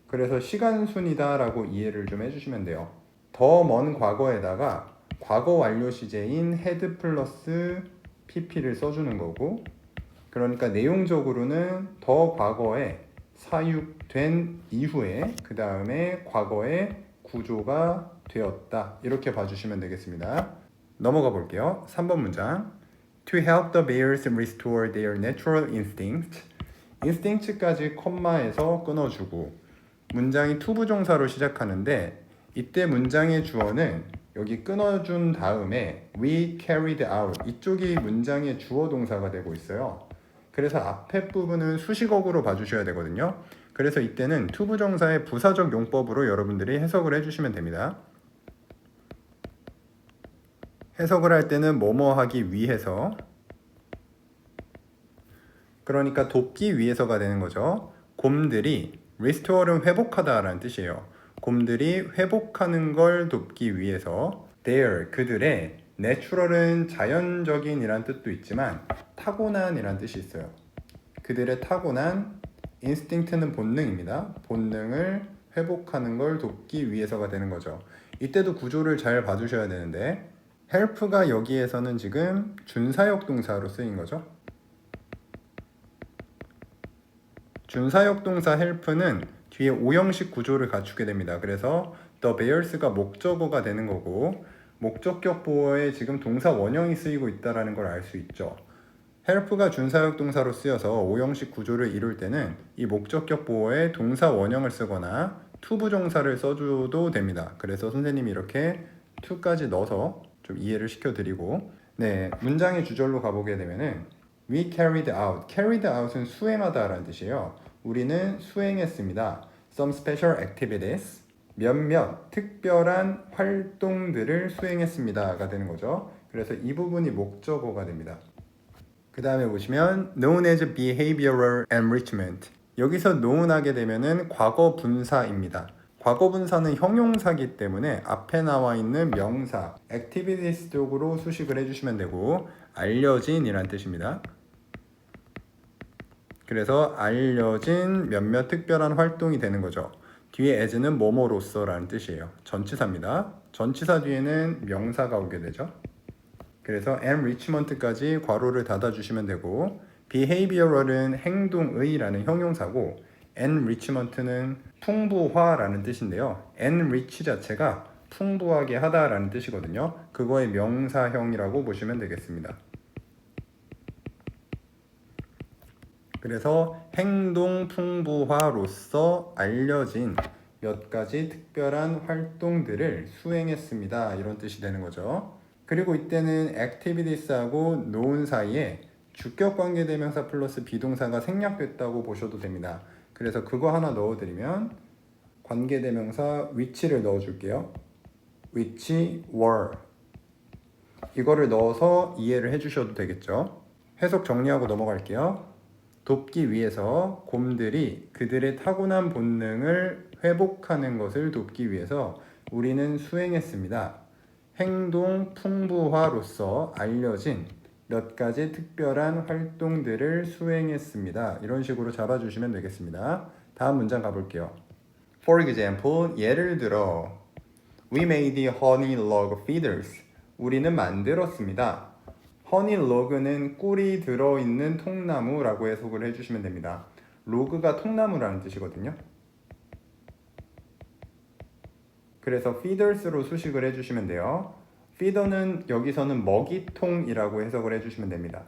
Speaker 1: 그래서 시간순이다 라고 이해를 좀 해주시면 돼요. 더 먼 과거에다가 과거 완료 시제인 had 플러스 pp를 써주는 거고, 그러니까 내용적으로는 더 과거에 사육된 이후에 그 다음에 과거에 구조가 되었다, 이렇게 봐주시면 되겠습니다. 넘어가 볼게요. 3번 문장. To help the bears restore their natural instinct. instinct까지 콤마에서 끊어주고 문장이 투부정사로 시작하는데, 이때 문장의 주어는 여기 끊어준 다음에 we carried out 이쪽이 문장의 주어 동사가 되고 있어요. 그래서 앞에 부분은 수식어구로 봐주셔야 되거든요. 그래서 이때는 투부정사의 부사적 용법으로 여러분들이 해석을 해주시면 됩니다. 해석을 할 때는 뭐뭐 하기 위해서, 그러니까 돕기 위해서가 되는 거죠. 곰들이, restore는 회복하다 라는 뜻이에요. 곰들이 회복하는 걸 돕기 위해서 their, 그들의, natural은 자연적인 이란 뜻도 있지만 타고난 이란 뜻이 있어요. 그들의 타고난, instinct는 본능입니다. 본능을 회복하는 걸 돕기 위해서가 되는 거죠. 이때도 구조를 잘 봐주셔야 되는데 help가 여기에서는 지금 준사역 동사로 쓰인 거죠. 준사역 동사 help는 뒤에 오형식 구조를 갖추게 됩니다. 그래서 the bears가 목적어가 되는 거고 목적격 보어에 지금 동사 원형이 쓰이고 있다는 걸 알 수 있죠. help가 준사역 동사로 쓰여서 오형식 구조를 이룰 때는 이 목적격 보어에 동사 원형을 쓰거나 투부정사를 써줘도 됩니다. 그래서 선생님이 이렇게 to까지 넣어서 좀 이해를 시켜드리고 네, 문장의 주절로 가보게 되면은 We carried out. carried out은 수행하다 라는 뜻이에요. 우리는 수행했습니다. Some special activities. 몇몇 특별한 활동들을 수행했습니다가 되는 거죠. 그래서 이 부분이 목적어가 됩니다. 그 다음에 보시면 known as behavioral enrichment. 여기서 known하게 되면은 과거 분사입니다. 과거 분사는 형용사기 때문에 앞에 나와 있는 명사 activities 쪽으로 수식을 해주시면 되고 알려진이란 뜻입니다. 그래서 알려진 몇몇 특별한 활동이 되는 거죠. 뒤에 as는 뭐뭐로서 라는 뜻이에요. 전치사입니다. 전치사 뒤에는 명사가 오게 되죠. 그래서 enrichment까지 괄호를 닫아주시면 되고 behavioral은 행동의 라는 형용사고 enrichment는 풍부화라는 뜻인데요. enrich 자체가 풍부하게 하다라는 뜻이거든요. 그거의 명사형이라고 보시면 되겠습니다. 그래서 행동 풍부화로서 알려진 몇 가지 특별한 활동들을 수행했습니다. 이런 뜻이 되는 거죠. 그리고 이때는 activities하고 known 사이에 주격 관계대명사 플러스 비동사가 생략됐다고 보셔도 됩니다. 그래서 그거 하나 넣어드리면 관계대명사 which를 넣어줄게요. which were 이거를 넣어서 이해를 해주셔도 되겠죠. 해석 정리하고 넘어갈게요. 돕기 위해서 곰들이 그들의 타고난 본능을 회복하는 것을 돕기 위해서 우리는 수행했습니다. 행동 풍부화로서 알려진 몇 가지 특별한 활동들을 수행했습니다. 이런 식으로 잡아주시면 되겠습니다. 다음 문장 가볼게요. For example, 예를 들어 We made honey log feeders. 우리는 만들었습니다. 허니 로그는 꿀이 들어있는 통나무라고 해석을 해주시면 됩니다. 로그가 통나무라는 뜻이거든요. 그래서 feeders로 수식을 해주시면 돼요. feeder는 여기서는 먹이통이라고 해석을 해주시면 됩니다.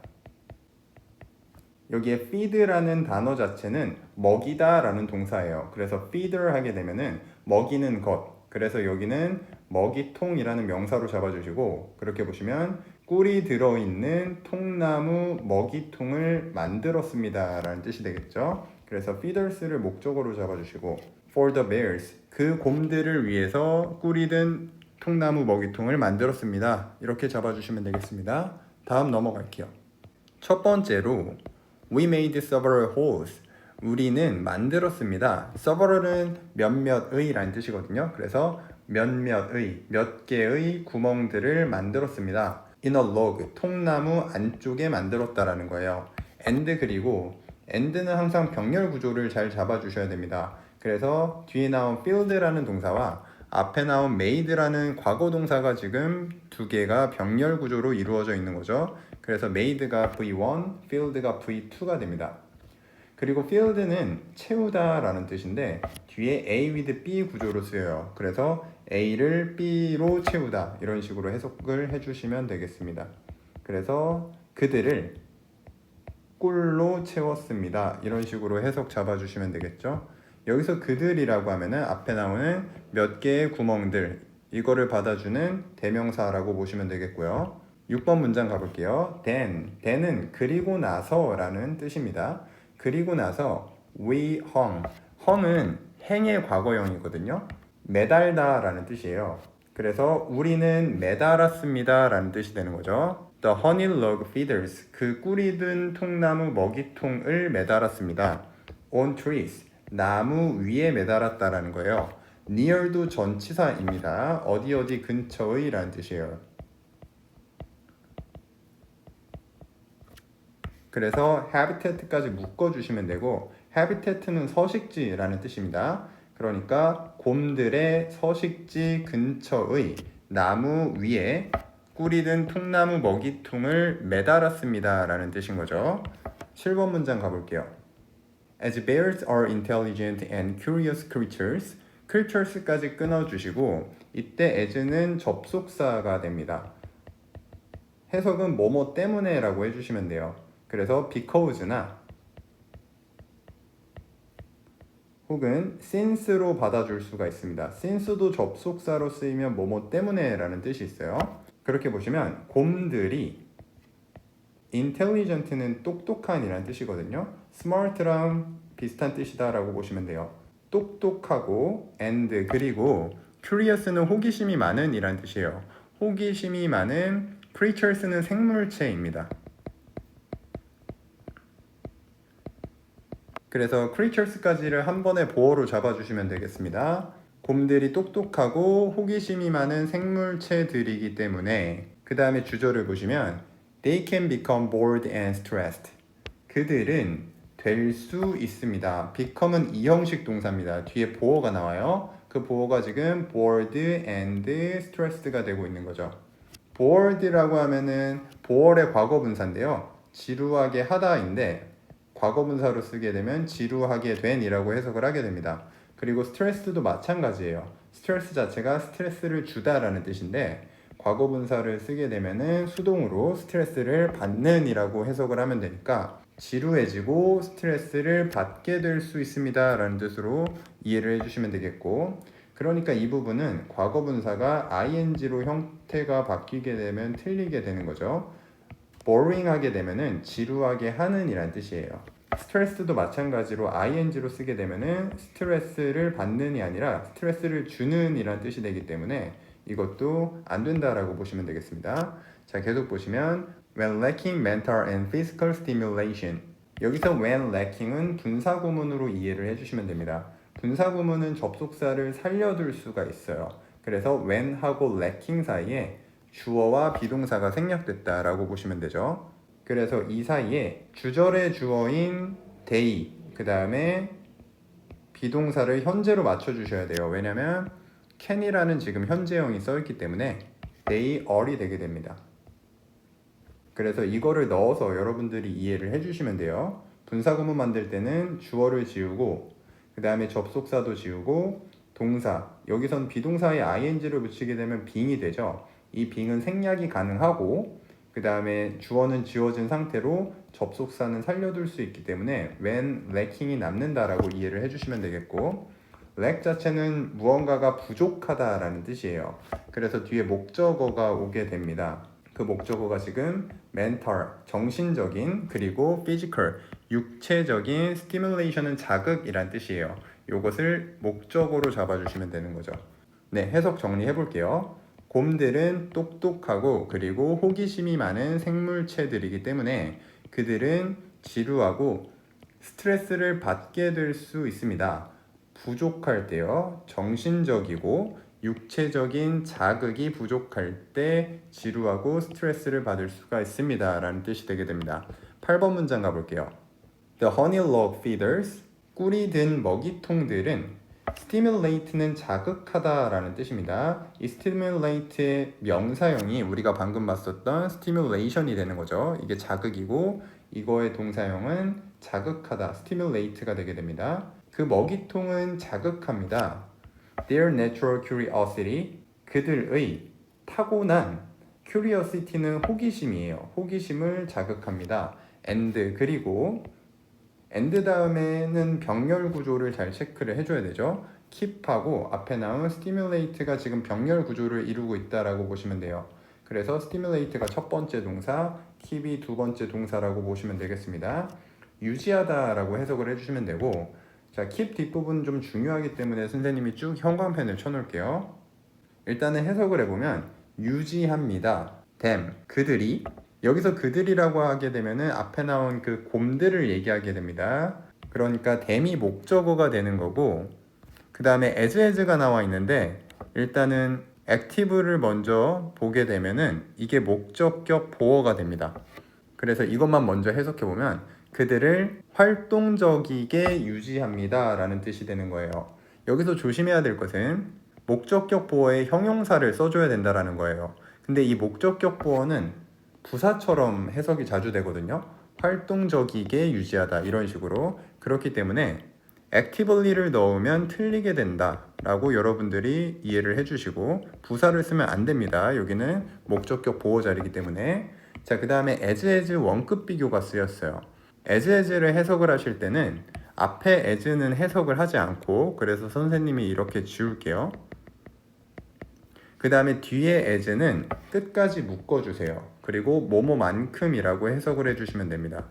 Speaker 1: 여기에 feed라는 단어 자체는 먹이다 라는 동사예요. 그래서 feeder 하게 되면은 먹이는 것. 그래서 여기는 먹이통이라는 명사로 잡아주시고 그렇게 보시면 꿀이 들어있는 통나무 먹이통을 만들었습니다 라는 뜻이 되겠죠. 그래서 feeders를 목적어로 잡아주시고 for the bears 그 곰들을 위해서 꿀이 든 통나무 먹이통을 만들었습니다. 이렇게 잡아주시면 되겠습니다. 다음 넘어갈게요. 첫 번째로 We made several holes. 우리는 만들었습니다. several은 몇몇의 라는 뜻이거든요. 그래서 몇몇의, 몇 개의 구멍들을 만들었습니다. in a log, 통나무 안쪽에 만들었다라는 거예요. and 그리고 and는 항상 병렬 구조를 잘 잡아주셔야 됩니다. 그래서 뒤에 나온 field라는 동사와 앞에 나온 made라는 과거 동사가 지금 두 개가 병렬 구조로 이루어져 있는 거죠. 그래서 made가 V1, filled가 V2가 됩니다. 그리고 field는 채우다 라는 뜻인데 뒤에 A with B 구조로 쓰여요. 그래서 A를 B로 채우다 이런 식으로 해석을 해주시면 되겠습니다. 그래서 그들을 꿀로 채웠습니다. 이런 식으로 해석 잡아주시면 되겠죠. 여기서 그들이라고 하면은 앞에 나오는 몇 개의 구멍들 이거를 받아주는 대명사라고 보시면 되겠고요. 6번 문장 가볼게요. then은 그리고 나서 라는 뜻입니다. 그리고 나서 we hung은 행의 과거형이거든요. 매달다 라는 뜻이에요. 그래서 우리는 매달았습니다 라는 뜻이 되는 거죠. The honey log feeders 그 꿀이 든 통나무 먹이통을 매달았습니다. on trees 나무 위에 매달았다라는 거예요. near도 전치사입니다. 어디 근처의 라는 뜻이에요. 그래서 habitat까지 묶어주시면 되고 habitat는 서식지라는 뜻입니다. 그러니까 곰들의 서식지 근처의 나무 위에 꿀이 든 통나무 먹이통을 매달았습니다 라는 뜻인 거죠. 7번 문장 가볼게요. As bears are intelligent and curious creatures, creatures까지 끊어주시고 이때 as는 접속사가 됩니다. 해석은 뭐뭐 때문에 라고 해주시면 돼요. 그래서 because나 혹은 since로 받아줄 수가 있습니다. since도 접속사로 쓰이면 뭐뭐 때문에 라는 뜻이 있어요. 그렇게 보시면 곰들이 intelligent는 똑똑한 이라는 뜻이거든요. smart랑 비슷한 뜻이다 라고 보시면 돼요. 똑똑하고 and 그리고 curious는 호기심이 많은 이라는 뜻이에요. 호기심이 많은 creatures는 생물체입니다. 그래서 creatures까지를 한 번에 보어로 잡아주시면 되겠습니다. 곰들이 똑똑하고 호기심이 많은 생물체들이기 때문에 그 다음에 주절을 보시면 They can become bored and stressed. 그들은 될 수 있습니다. become은 이형식 동사입니다. 뒤에 보어가 나와요. 그 보어가 지금 bored and stressed가 되고 있는 거죠. bored라고 하면은 보어의 과거분사인데요. 지루하게 하다인데 과거분사로 쓰게 되면 지루하게 된이라고 해석을 하게 됩니다. 그리고 스트레스도 마찬가지예요. 스트레스 자체가 스트레스를 주다라는 뜻인데 과거분사를 쓰게 되면은 수동으로 스트레스를 받는이라고 해석을 하면 되니까 지루해지고 스트레스를 받게 될 수 있습니다 라는 뜻으로 이해를 해주시면 되겠고, 그러니까 이 부분은 과거분사가 ing로 형태가 바뀌게 되면 틀리게 되는 거죠. boring하게 되면은 지루하게 하는 이란 뜻이에요. 스트레스도 마찬가지로 ing로 쓰게 되면은 스트레스를 받는이 아니라 스트레스를 주는 이란 뜻이 되기 때문에 이것도 안 된다라고 보시면 되겠습니다. 자, 계속 보시면 when lacking mental and physical stimulation, 여기서 when lacking은 분사구문으로 이해를 해주시면 됩니다. 분사구문은 접속사를 살려둘 수가 있어요. 그래서 when하고 lacking 사이에 주어와 비동사가 생략됐다라고 보시면 되죠. 그래서 이 사이에 주절의 주어인 they, 그 다음에 비동사를 현재로 맞춰주셔야 돼요. 왜냐면 can이라는 지금 현재형이 써있기 때문에 they are이 되게 됩니다. 그래서 이거를 넣어서 여러분들이 이해를 해주시면 돼요. 분사구문 만들 때는 주어를 지우고 그 다음에 접속사도 지우고 동사, 여기선 비동사에 ing를 붙이게 되면 being이 되죠. 이 being은 생략이 가능하고 그 다음에 주어는 지워진 상태로 접속사는 살려둘 수 있기 때문에 when lacking이 남는다라고 이해를 해주시면 되겠고, lack 자체는 무언가가 부족하다라는 뜻이에요. 그래서 뒤에 목적어가 오게 됩니다. 그 목적어가 지금 mental, 정신적인, 그리고 physical, 육체적인, stimulation은 자극이란 뜻이에요. 이것을 목적어로 잡아주시면 되는 거죠. 네, 해석 정리해 볼게요. 곰들은 똑똑하고 그리고 호기심이 많은 생물체들이기 때문에 그들은 지루하고 스트레스를 받게 될 수 있습니다. 부족할 때요, 정신적이고 육체적인 자극이 부족할 때 지루하고 스트레스를 받을 수가 있습니다 라는 뜻이 되게 됩니다. 8번 문장 가볼게요. The honey log feeders, 꿀이 든 먹이통들은 stimulate는 자극하다 라는 뜻입니다. 이 stimulate의 명사형이 우리가 방금 봤었던 stimulation이 되는 거죠. 이게 자극이고 이거의 동사형은 자극하다, stimulate가 되게 됩니다. 그 먹이통은 자극합니다. Their natural curiosity, 그들의 타고난 curiosity는 호기심이에요. 호기심을 자극합니다. and, 그리고 and 다음에는 병렬 구조를 잘 체크를 해줘야 되죠. keep하고 앞에 나온 stimulate가 지금 병렬 구조를 이루고 있다라고 보시면 돼요. 그래서 stimulate가 첫 번째 동사, keep이 두 번째 동사라고 보시면 되겠습니다. 유지하다라고 해석을 해주시면 되고, 자, keep 뒷부분 좀 중요하기 때문에 선생님이 쭉 형광펜을 쳐놓을게요. 일단은 해석을 해보면 유지합니다. them, 그들이, 여기서 그들이라고 하게 되면은 앞에 나온 그 곰들을 얘기하게 됩니다. 그러니까 them이 목적어가 되는 거고, 그 다음에 as가 나와 있는데 일단은 active를 먼저 보게 되면은 이게 목적격 보어가 됩니다. 그래서 이것만 먼저 해석해 보면 그들을 활동적이게 유지합니다 라는 뜻이 되는 거예요. 여기서 조심해야 될 것은 목적격 보어에 형용사를 써줘야 된다라는 거예요. 근데 이 목적격 보어는 부사처럼 해석이 자주 되거든요. 활동적이게 유지하다 이런 식으로. 그렇기 때문에 actively를 넣으면 틀리게 된다 라고 여러분들이 이해를 해주시고, 부사를 쓰면 안 됩니다. 여기는 목적격 보호 자리이기 때문에. 자, 그 다음에 as 원급 비교가 쓰였어요. as를 해석을 하실 때는 앞에 as는 해석을 하지 않고, 그래서 선생님이 이렇게 지울게요. 그 다음에 뒤에 as는 끝까지 묶어주세요. 그리고 뭐뭐만큼이라고 해석을 해주시면 됩니다.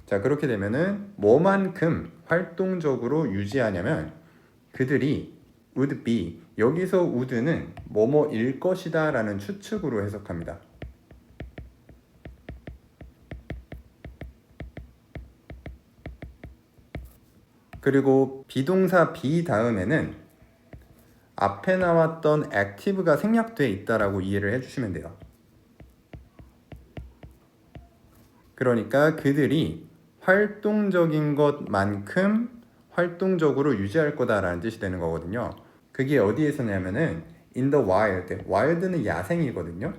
Speaker 1: 자, 그렇게 되면은 뭐만큼 활동적으로 유지하냐면 그들이 would be, 여기서 would는 뭐뭐일 것이다 라는 추측으로 해석합니다. 그리고 비동사 be 다음에는 앞에 나왔던 active가 생략되어 있다라고 이해를 해주시면 돼요. 그러니까 그들이 활동적인 것만큼 활동적으로 유지할 거다라는 뜻이 되는 거거든요. 그게 어디에서냐면은 in the wild. wild는 야생이거든요.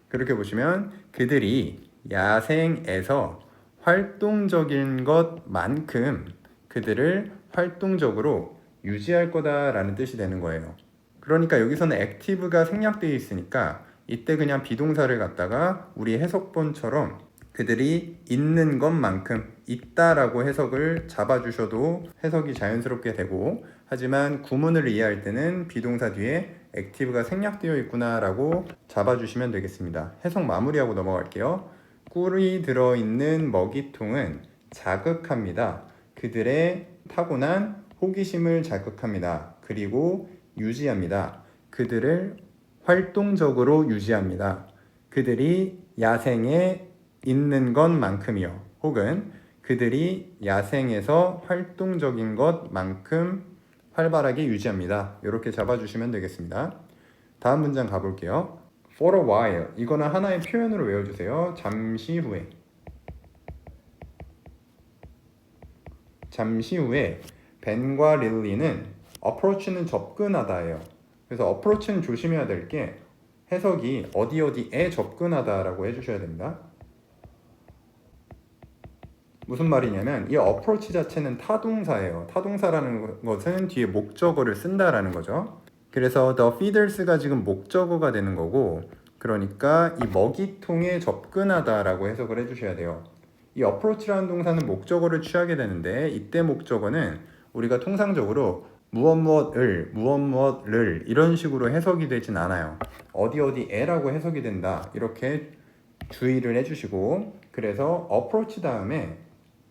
Speaker 1: 그렇게 보시면 그들이 야생에서 활동적인 것만큼 그들을 활동적으로 유지할 거다라는 뜻이 되는 거예요. 그러니까 여기서는 active가 생략되어 있으니까 이때 그냥 비동사를 갖다가 우리 해석본처럼 그들이 있는 것만큼 있다라고 해석을 잡아주셔도 해석이 자연스럽게 되고, 하지만 구문을 이해할 때는 비동사 뒤에 active가 생략되어 있구나 라고 잡아주시면 되겠습니다. 해석 마무리하고 넘어갈게요. 꿀이 들어있는 먹이통은 자극합니다. 그들의 타고난 호기심을 자극합니다. 그리고 유지합니다. 그들을 활동적으로 유지합니다. 그들이 야생에 있는 것만큼이요. 혹은 그들이 야생에서 활동적인 것만큼 활발하게 유지합니다. 이렇게 잡아주시면 되겠습니다. 다음 문장 가볼게요. For a while. 이거는 하나의 표현으로 외워주세요. 잠시 후에. 잠시 후에 벤과 릴리는 approach는 접근하다예요. 그래서 approach는 조심해야 될 게 해석이 어디 어디에 접근하다라고 해주셔야 됩니다. 무슨 말이냐면 이 approach 자체는 타동사예요. 타동사라는 것은 뒤에 목적어를 쓴다라는 거죠. 그래서 the feeders가 지금 목적어가 되는 거고, 그러니까 이 먹이통에 접근하다라고 해석을 해주셔야 돼요. 이 approach라는 동사는 목적어를 취하게 되는데, 이때 목적어는 우리가 통상적으로 무엇을 이런 식으로 해석이 되진 않아요. 어디 어디에라고 해석이 된다 이렇게 주의를 해주시고, 그래서 approach 다음에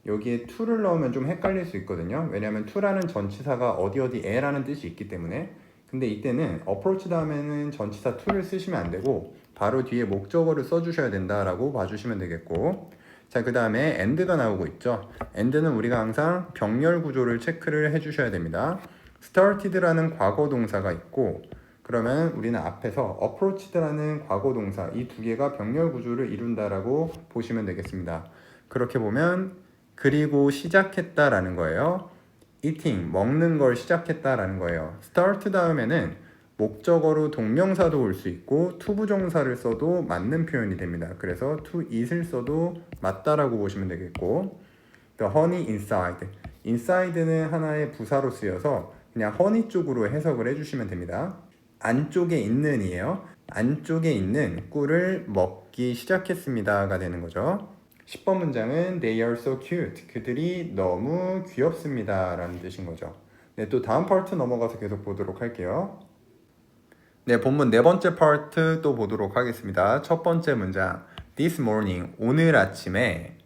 Speaker 1: 여기에 to를 넣으면 좀 헷갈릴 수 있거든요. 왜냐하면 to라는 전치사가 어디 어디에라는 뜻이 있기 때문에. 근데 이때는 approach 다음에는 전치사 to를 쓰시면 안 되고 바로 뒤에 목적어를 써주셔야 된다라고 봐주시면 되겠고, 자, 그 다음에 and가 나오고 있죠. and는 우리가 항상 병렬 구조를 체크를 해주셔야 됩니다. started라는 과거 동사가 있고, 그러면 우리는 앞에서 approached라는 과거 동사, 이 두 개가 병렬 구조를 이룬다라고 보시면 되겠습니다. 그렇게 보면 그리고 시작했다라는 거예요. eating, 먹는 걸 시작했다라는 거예요. start 다음에는 목적어로 동명사도 올 수 있고 투부정사를 써도 맞는 표현이 됩니다. 그래서 to eat을 써도 맞다라고 보시면 되겠고, the honey inside, inside는 하나의 부사로 쓰여서 그냥 honey 쪽으로 해석을 해주시면 됩니다. 안쪽에 있는 이에요. 안쪽에 있는 꿀을 먹기 시작했습니다가 되는 거죠. 10번 문장은 They are so cute. 그들이 너무 귀엽습니다 라는 뜻인 거죠. 네, 또 다음 파트 넘어가서 계속 보도록 할게요. 네, 본문 네 번째 파트 또 보도록 하겠습니다. 첫 번째 문장, This morning, 오늘 아침에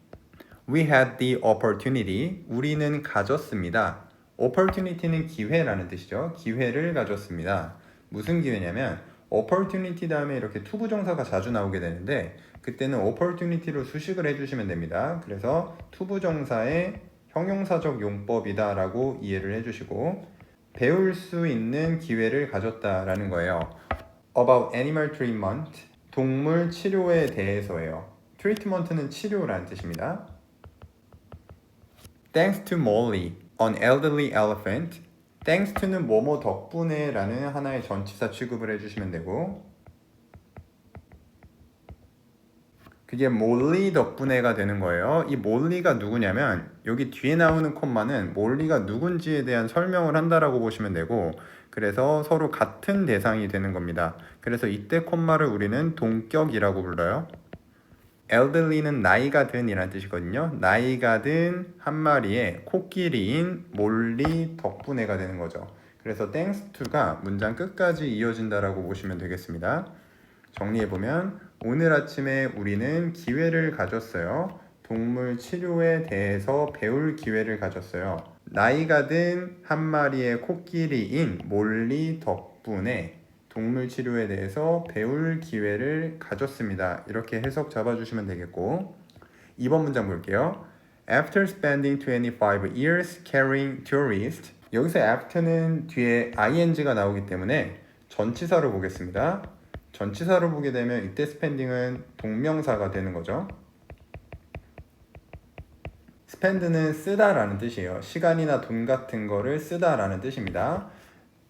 Speaker 1: We had the opportunity, 우리는 가졌습니다. opportunity는 기회라는 뜻이죠. 기회를 가졌습니다. 무슨 기회냐면 opportunity 다음에 이렇게 투부정사가 자주 나오게 되는데, 그때는 opportunity로 수식을 해주시면 됩니다. 그래서 투부정사의 형용사적 용법이다 라고 이해를 해주시고, 배울 수 있는 기회를 가졌다라는 거예요. About animal treatment, 동물 치료에 대해서예요. treatment는 치료라는 뜻입니다. Thanks to Molly, an elderly elephant. Thanks to는 뭐뭐 덕분에 라는 하나의 전치사 취급을 해주시면 되고, 그게 몰리 덕분에가 되는 거예요. 이 몰리가 누구냐면 여기 뒤에 나오는 콤마는 몰리가 누군지에 대한 설명을 한다라고 보시면 되고, 그래서 서로 같은 대상이 되는 겁니다. 그래서 이때 콤마를 우리는 동격이라고 불러요. elderly는 나이가 든 이란 뜻이거든요. 나이가 든 한 마리의 코끼리인 몰리 덕분에가 되는 거죠. 그래서 thanks to가 문장 끝까지 이어진다라고 보시면 되겠습니다. 정리해보면 오늘 아침에 우리는 기회를 가졌어요. 동물 치료에 대해서 배울 기회를 가졌어요. 나이가 든 한 마리의 코끼리인 몰리 덕분에 동물 치료에 대해서 배울 기회를 가졌습니다. 이렇게 해석 잡아주시면 되겠고, 2번 문장 볼게요. After spending 25 years carrying tourists. 여기서 after는 뒤에 ing가 나오기 때문에 전치사로 보겠습니다. 전치사로 보게 되면 이때 spending은 동명사가 되는 거죠. spend는 쓰다라는 뜻이에요. 시간이나 돈 같은 거를 쓰다라는 뜻입니다.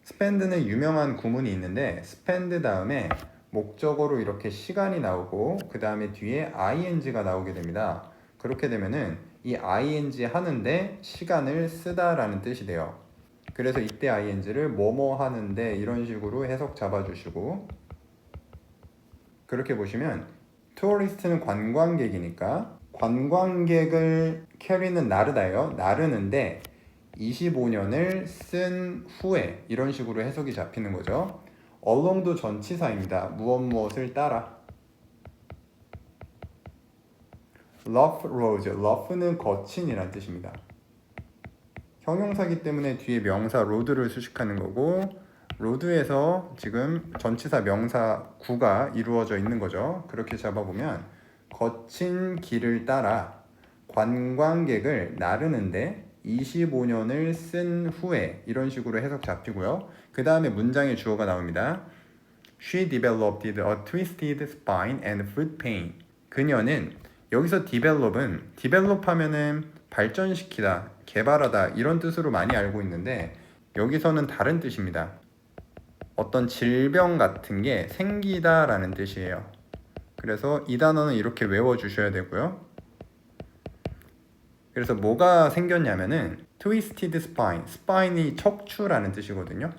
Speaker 1: spend는 유명한 구문이 있는데 spend 다음에 목적어로 이렇게 시간이 나오고 그 다음에 뒤에 ing가 나오게 됩니다. 그렇게 되면은 이 ing 하는데 시간을 쓰다라는 뜻이 돼요. 그래서 이때 ing를 뭐뭐 하는데 이런 식으로 해석 잡아주시고, 그렇게 보시면 tourist는 관광객이니까 관광객을 carry는 나르다예요. 나르는데 25년을 쓴 후에 이런 식으로 해석이 잡히는 거죠. along도 전치사입니다. 무엇을 따라. rough roads, rough는 거친이란 뜻입니다. 형용사기 때문에 뒤에 명사 road를 수식하는 거고, road에서 지금 전치사 명사 구가 이루어져 있는 거죠. 그렇게 잡아보면 거친 길을 따라 관광객을 나르는데 25년을 쓴 후에 이런 식으로 해석 잡히고요. 그 다음에 문장의 주어가 나옵니다. She developed a twisted spine and foot pain. 그녀는, 여기서 develop 하면은 발전시키다, 개발하다 이런 뜻으로 많이 알고 있는데 여기서는 다른 뜻입니다. 어떤 질병 같은 게 생기다 라는 뜻이에요. 그래서 이 단어는 이렇게 외워주셔야 되고요. 그래서 뭐가 생겼냐면은 twisted spine, spine이 척추라는 뜻이거든요.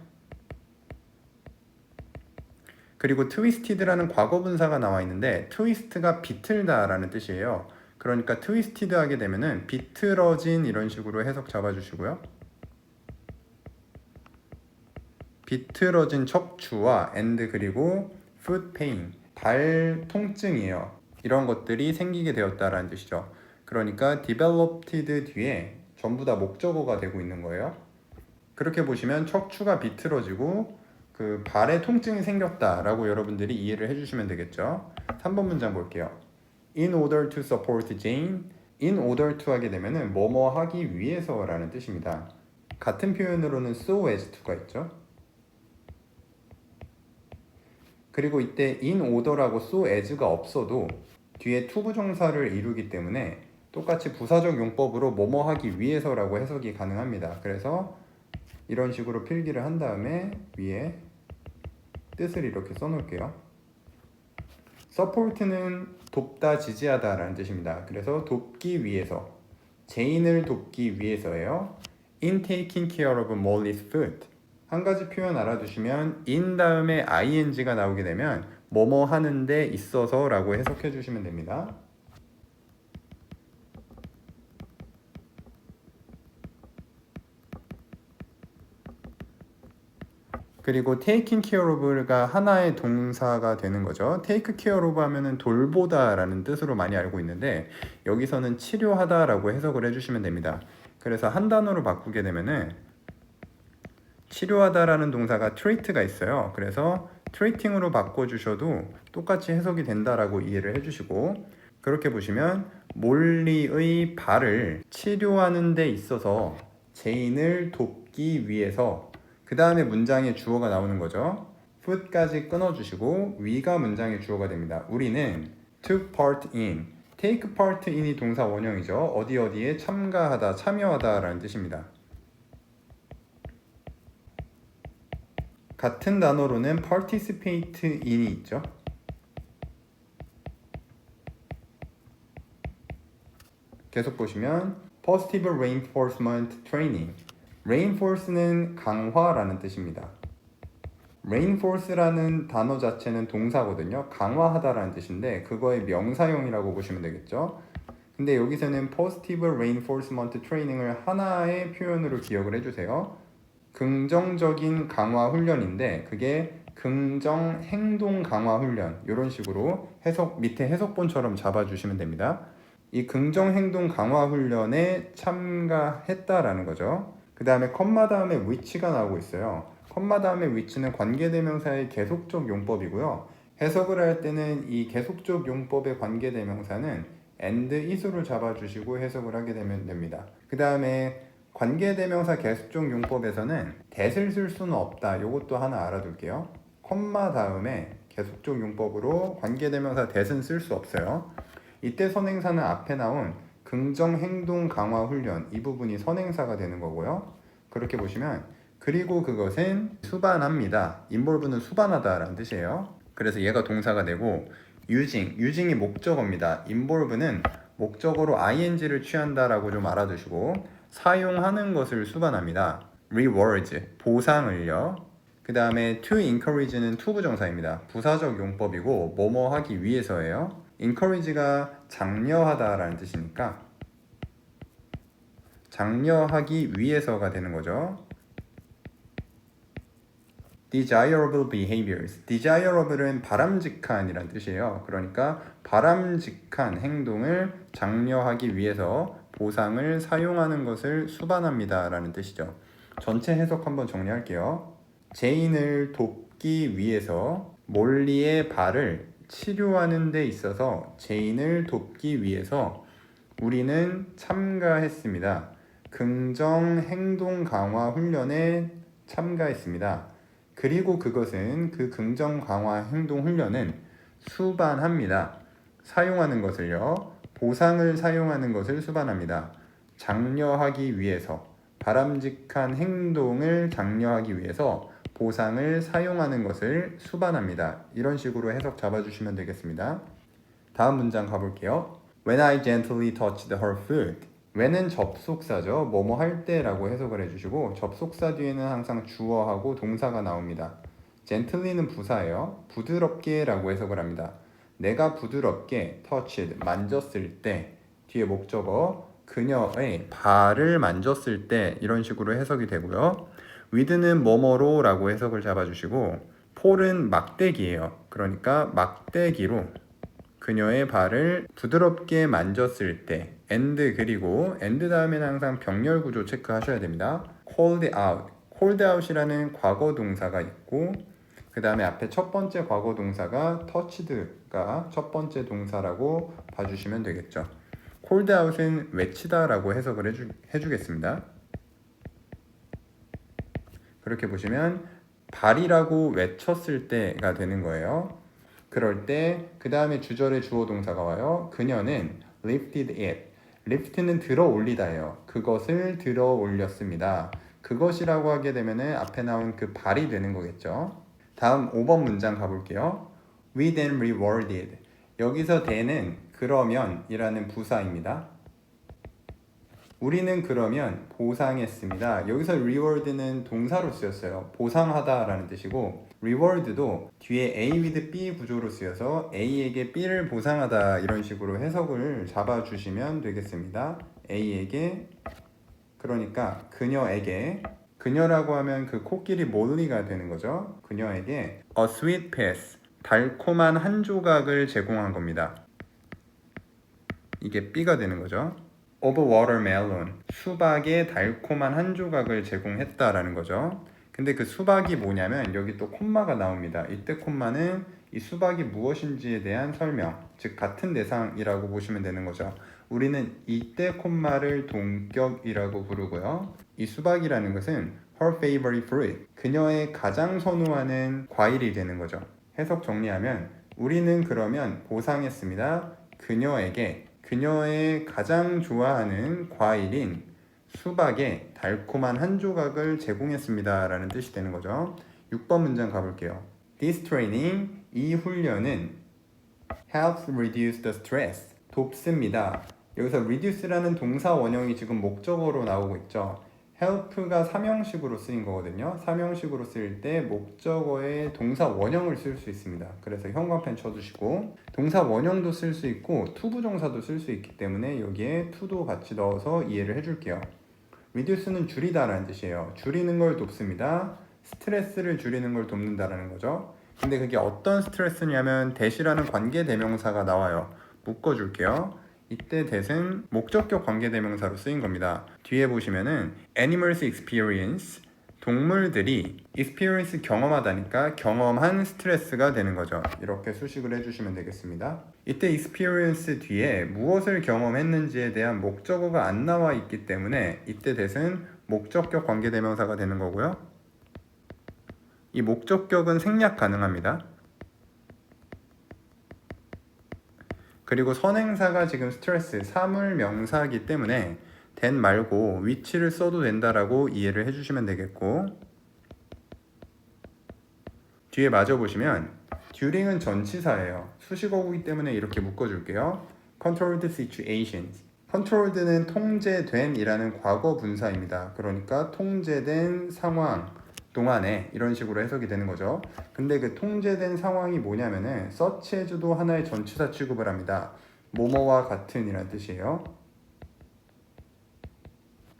Speaker 1: 그리고 twisted라는 과거분사가 나와 있는데 twist가 비틀다 라는 뜻이에요. 그러니까 twisted 하게 되면은 비틀어진 이런 식으로 해석 잡아주시고요. 비틀어진 척추와 and 그리고 foot pain, 발 통증이에요. 이런 것들이 생기게 되었다라는 뜻이죠. 그러니까 developed 뒤에 전부 다 목적어가 되고 있는 거예요. 그렇게 보시면 척추가 비틀어지고 그 발에 통증이 생겼다라고 여러분들이 이해를 해주시면 되겠죠. 3번 문장 볼게요. In order to support Jane. In order to 하게 되면은 뭐뭐 하기 위해서라는 뜻입니다. 같은 표현으로는 so as to가 있죠. 그리고 이때 in order라고 so as가 없어도 뒤에 to 부정사를 이루기 때문에 똑같이 부사적 용법으로 뭐뭐 하기 위해서라고 해석이 가능합니다. 그래서 이런 식으로 필기를 한 다음에 위에 뜻을 이렇게 써놓을게요. support는 돕다, 지지하다 라는 뜻입니다. 그래서 돕기 위해서, 제인을 돕기 위해서예요. in taking care of Molly's foot. 한 가지 표현 알아두시면 in 다음에 ing가 나오게 되면 뭐뭐 하는데 있어서 라고 해석해 주시면 됩니다. 그리고 taking care of가 하나의 동사가 되는 거죠. take care of 하면은 돌보다 라는 뜻으로 많이 알고 있는데 여기서는 치료하다 라고 해석을 해주시면 됩니다. 그래서 한 단어로 바꾸게 되면은 치료하다 라는 동사가 treat가 있어요. 그래서 treating으로 바꿔주셔도 똑같이 해석이 된다라고 이해를 해주시고, 그렇게 보시면 몰리의 발을 치료하는 데 있어서 제인을 돕기 위해서, 그 다음에 문장의 주어가 나오는 거죠. foot까지 끊어주시고 위가 문장의 주어가 됩니다. 우리는 took part in, take part in이 동사 원형이죠. 어디 어디에 참가하다, 참여하다 라는 뜻입니다. 같은 단어로는 participate in이 있죠. 계속 보시면 positive reinforcement training. reinforce는 강화라는 뜻입니다. reinforce라는 단어 자체는 동사거든요. 강화하다라는 뜻인데 그거의 명사형이라고 보시면 되겠죠. 근데 여기서는 positive reinforcement training을 하나의 표현으로 기억을 해주세요. 긍정적인 강화 훈련인데 그게 긍정 행동 강화 훈련 이런 식으로 밑에 해석본처럼 잡아주시면 됩니다. 이 긍정 행동 강화 훈련에 참가했다라는 거죠. 그 다음에 컴마 다음에 which가 나오고 있어요. 컴마 다음에 which는 관계대명사의 계속적 용법이고요. 해석을 할 때는 이 계속적 용법의 관계대명사는 and is로 잡아주시고 해석을 하게 되면 됩니다. 그 다음에 관계대명사 계속적 용법에서는 that을 쓸 수는 없다. 이것도 하나 알아둘게요. 컴마 다음에 계속적 용법으로 관계대명사 that은 쓸 수 없어요. 이때 선행사는 앞에 나온 긍정 행동 강화 훈련 이 부분이 선행사가 되는 거고요. 그렇게 보시면 그리고 그것은 수반합니다. involve는 수반하다 라는 뜻이에요. 그래서 얘가 동사가 되고 using이 목적어입니다. involve는 목적어로 ing를 취한다 라고 좀 알아두시고 사용하는 것을 수반합니다. rewards, 보상을요. 그 다음에 to encourage는 to 부정사입니다. 부사적 용법이고 뭐뭐 하기 위해서예요. encourage가 장려하다 라는 뜻이니까 장려하기 위해서가 되는 거죠. desirable behaviors. desirable은 바람직한 이란 뜻이에요. 그러니까 바람직한 행동을 장려하기 위해서 보상을 사용하는 것을 수반합니다 라는 뜻이죠. 전체 해석 한번 정리할게요. 제인을 돕기 위해서 몰리의 발을 치료하는 데 있어서 제인을 돕기 위해서 우리는 참가했습니다. 긍정 행동 강화 훈련에 참가했습니다. 그리고 그것은 그 긍정 강화 행동 훈련은 수반합니다. 사용하는 것을요. 보상을 사용하는 것을 수반합니다. 장려하기 위해서 바람직한 행동을 장려하기 위해서 보상을 사용하는 것을 수반합니다. 이런 식으로 해석 잡아주시면 되겠습니다. 다음 문장 가볼게요. When I gently touched her foot. when은 접속사죠. 뭐뭐 할 때라고 해석을 해주시고 접속사 뒤에는 항상 주어하고 동사가 나옵니다. gently는 부사예요. 부드럽게 라고 해석을 합니다. 내가 부드럽게 touched, 만졌을 때 뒤에 목적어 그녀의 발을 만졌을 때 이런 식으로 해석이 되고요. with는 뭐뭐로 라고 해석을 잡아주시고 폴은 막대기예요. 그러니까 막대기로 그녀의 발을 부드럽게 만졌을 때 그리고 다음에는 항상 병렬 구조 체크하셔야 됩니다. called out. called out이라는 과거 동사가 있고 그 다음에 앞에 첫 번째 과거 동사가 touched가 첫 번째 동사라고 봐주시면 되겠죠. called out은 외치다 라고 해석을 해주겠습니다. 그렇게 보시면 발이라고 외쳤을 때가 되는 거예요. 그럴 때 그 다음에 주절의 주어 동사가 와요. 그녀는 lifted it. lift는 들어 올리다예요. 그것을 들어 올렸습니다. 그것이라고 하게 되면은 앞에 나온 그 발이 되는 거겠죠. 다음 5번 문장 가볼게요. We then rewarded. 여기서 then은 그러면 이라는 부사입니다. 우리는 그러면 보상했습니다. 여기서 reward는 동사로 쓰였어요. 보상하다 라는 뜻이고 reward도 뒤에 A with B 구조로 쓰여서 A에게 B를 보상하다 이런 식으로 해석을 잡아주시면 되겠습니다. A에게 그러니까 그녀라고 하면 그 코끼리 몰리가 되는 거죠. 그녀에게 a sweet piece 달콤한 한 조각을 제공한 겁니다. 이게 B가 되는 거죠. of watermelon 수박의 달콤한 한 조각을 제공했다라는 거죠. 근데 그 수박이 뭐냐면 여기 또 콤마가 나옵니다. 이때 콤마는 이 수박이 무엇인지에 대한 설명, 즉 같은 대상이라고 보시면 되는 거죠. 우리는 이때 콤마를 동격이라고 부르고요. 이 수박이라는 것은 her favorite fruit, 그녀의 가장 선호하는 과일이 되는 거죠. 해석 정리하면 우리는 그러면 보상했습니다. 그녀에게 그녀의 가장 좋아하는 과일인 수박의 달콤한 한 조각을 제공했습니다 라는 뜻이 되는 거죠. 6번 문장 가볼게요. This training, 이 훈련은 helps reduce the stress, 돕습니다. 여기서 reduce라는 동사 원형이 지금 목적어로 나오고 있죠. help가 삼형식으로 쓰인 거거든요. 삼형식으로 쓰일 때 목적어에 동사 원형을 쓸 수 있습니다. 그래서 형광펜 쳐주시고, 동사 원형도 쓸 수 있고 투부정사도 쓸 수 있기 때문에 여기에 to도 같이 넣어서 이해를 해줄게요. reduce는 줄이다 라는 뜻이에요. 줄이는 걸 돕습니다. 스트레스를 줄이는 걸 돕는다라는 거죠. 근데 그게 어떤 스트레스냐면 that이라는 관계대명사가 나와요. 묶어줄게요. 이때 that은 목적격 관계대명사로 쓰인 겁니다. 뒤에 보시면은 animals experience, 동물들이 experience 경험하다니까 경험한 스트레스가 되는 거죠. 이렇게 수식을 해주시면 되겠습니다. 이때 experience 뒤에 무엇을 경험했는지에 대한 목적어가 안 나와 있기 때문에 이때 that은 목적격 관계대명사가 되는 거고요. 이 목적격은 생략 가능합니다. 그리고 선행사가 지금 스트레스, 사물 명사이기 때문에 that 말고 which를 써도 된다라고 이해를 해주시면 되겠고, 뒤에 마저 보시면 during은 전치사예요. 수식어구이기 때문에 이렇게 묶어줄게요. controlled situations, controlled는 통제된 이라는 과거 분사입니다. 그러니까 통제된 상황 동안에 이런 식으로 해석이 되는 거죠. 근데 그 통제된 상황이 뭐냐면은 such as도 하나의 전치사 취급을 합니다. 뭐뭐와 같은 이란 뜻이에요.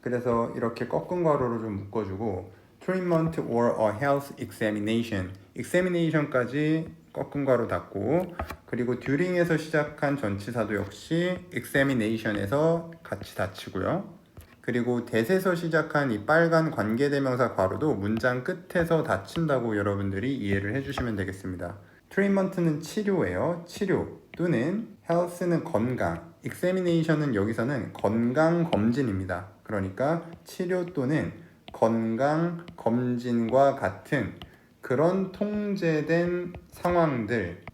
Speaker 1: 그래서 이렇게 꺾은 괄호로 좀 묶어주고 treatment or a health examination, examination까지 꺾은 괄호 닫고, 그리고 during에서 시작한 전치사도 역시 examination에서 같이 닫히고요. 그리고 that에서 시작한 이 빨간 관계대명사 괄호도 문장 끝에서 닫힌다고 여러분들이 이해를 해주시면 되겠습니다. treatment는 치료예요. 치료 또는 health는 건강, examination은 여기서는 건강 검진입니다. 그러니까 치료 또는 건강 검진과 같은 그런 통제된 상황들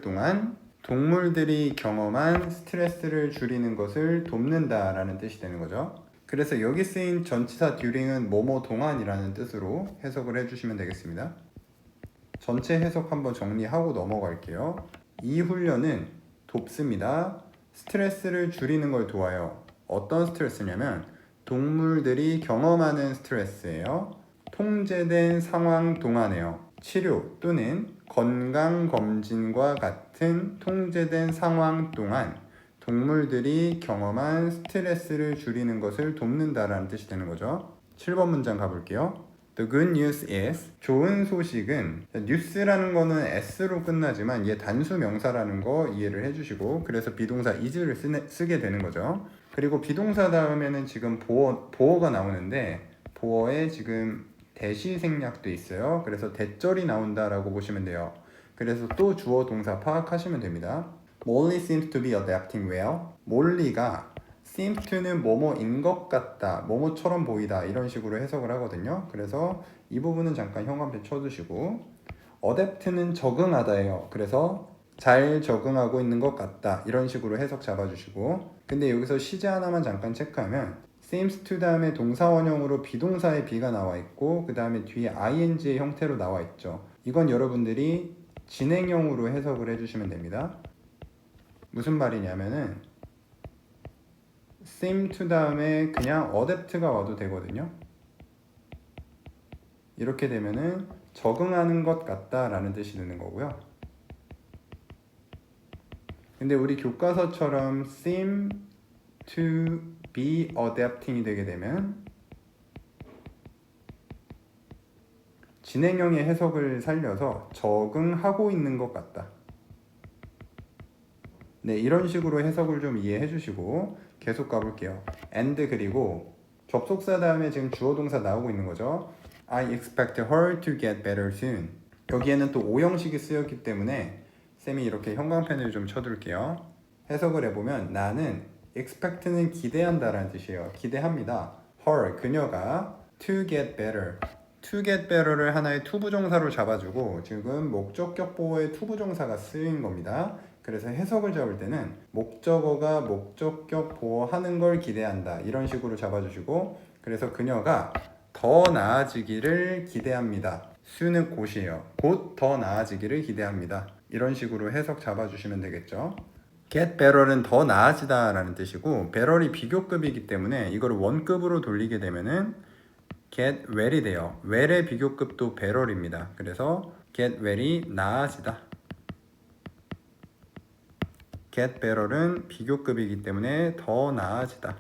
Speaker 1: 동안 동물들이 경험한 스트레스를 줄이는 것을 돕는다 라는 뜻이 되는 거죠. 그래서 여기 쓰인 전치사 during은 뭐뭐 동안이라는 뜻으로 해석을 해주시면 되겠습니다. 전체 해석 한번 정리하고 넘어갈게요. 이 훈련은 돕습니다. 스트레스를 줄이는 걸 도와요. 어떤 스트레스냐면 동물들이 경험하는 스트레스예요. 통제된 상황 동안에요. 치료 또는 건강검진과 같은 통제된 상황 동안 동물들이 경험한 스트레스를 줄이는 것을 돕는다라는 뜻이 되는 거죠. 7번 문장 가볼게요. The good news is, 좋은 소식은, news라는 거는 s로 끝나지만 얘 단수 명사라는 거 이해를 해주시고, 그래서 비동사 is를 쓰게 되는 거죠. 그리고 비동사 다음에는 지금 보어가 나오는데 보어에 지금 대시 생략도 있어요. 그래서 대절이 나온다라고 보시면 돼요. 그래서 또 주어 동사 파악하시면 됩니다. Molly seems to be adapting well. 몰리가 seems to는 뭐뭐인 것 같다, 뭐뭐처럼 보이다 이런 식으로 해석을 하거든요. 그래서 이 부분은 잠깐 형광펜 쳐두시고, adapt는 적응하다예요. 그래서 잘 적응하고 있는 것 같다 이런 식으로 해석 잡아주시고, 근데 여기서 시제 하나만 잠깐 체크하면 seems to 다음에 동사 원형으로 비동사의 be가 나와 있고 그 다음에 뒤에 ing의 형태로 나와 있죠. 이건 여러분들이 진행형으로 해석을 해주시면 됩니다. 무슨 말이냐면은 seem to 다음에 그냥 adapt가 와도 되거든요. 이렇게 되면은 적응하는 것 같다 라는 뜻이 되는 거고요. 근데 우리 교과서처럼 seem to be adapting이 되게 되면 진행형의 해석을 살려서 적응하고 있는 것 같다. 네, 이런 식으로 해석을 좀 이해해 주시고 계속 가볼게요. and 그리고 접속사 다음에 지금 주어 동사 나오고 있는 거죠. I expect her to get better soon. 여기에는 또 오형식이 쓰였기 때문에 쌤이 이렇게 형광펜을 좀 쳐둘게요. 해석을 해보면 나는 expect는 기대한다라는 뜻이에요. 기대합니다. her, 그녀가 to get better, to get better를 하나의 투부정사로 잡아주고 지금 목적격 보호의 투부정사가 쓰인 겁니다. 그래서 해석을 잡을 때는 목적어가 목적격 보어하는 걸 기대한다 이런 식으로 잡아주시고, 그래서 그녀가 더 나아지기를 기대합니다. 수는 곧이에요. 곧 더 나아지기를 기대합니다. 이런 식으로 해석 잡아주시면 되겠죠. get better는 더 나아지다 라는 뜻이고, better이 비교급이기 때문에 이거를 원급으로 돌리게 되면은 get well이 돼요. well의 비교급도 better입니다. 그래서 get well이 나아지다. get better는 비교급이기 때문에 더 나아지다.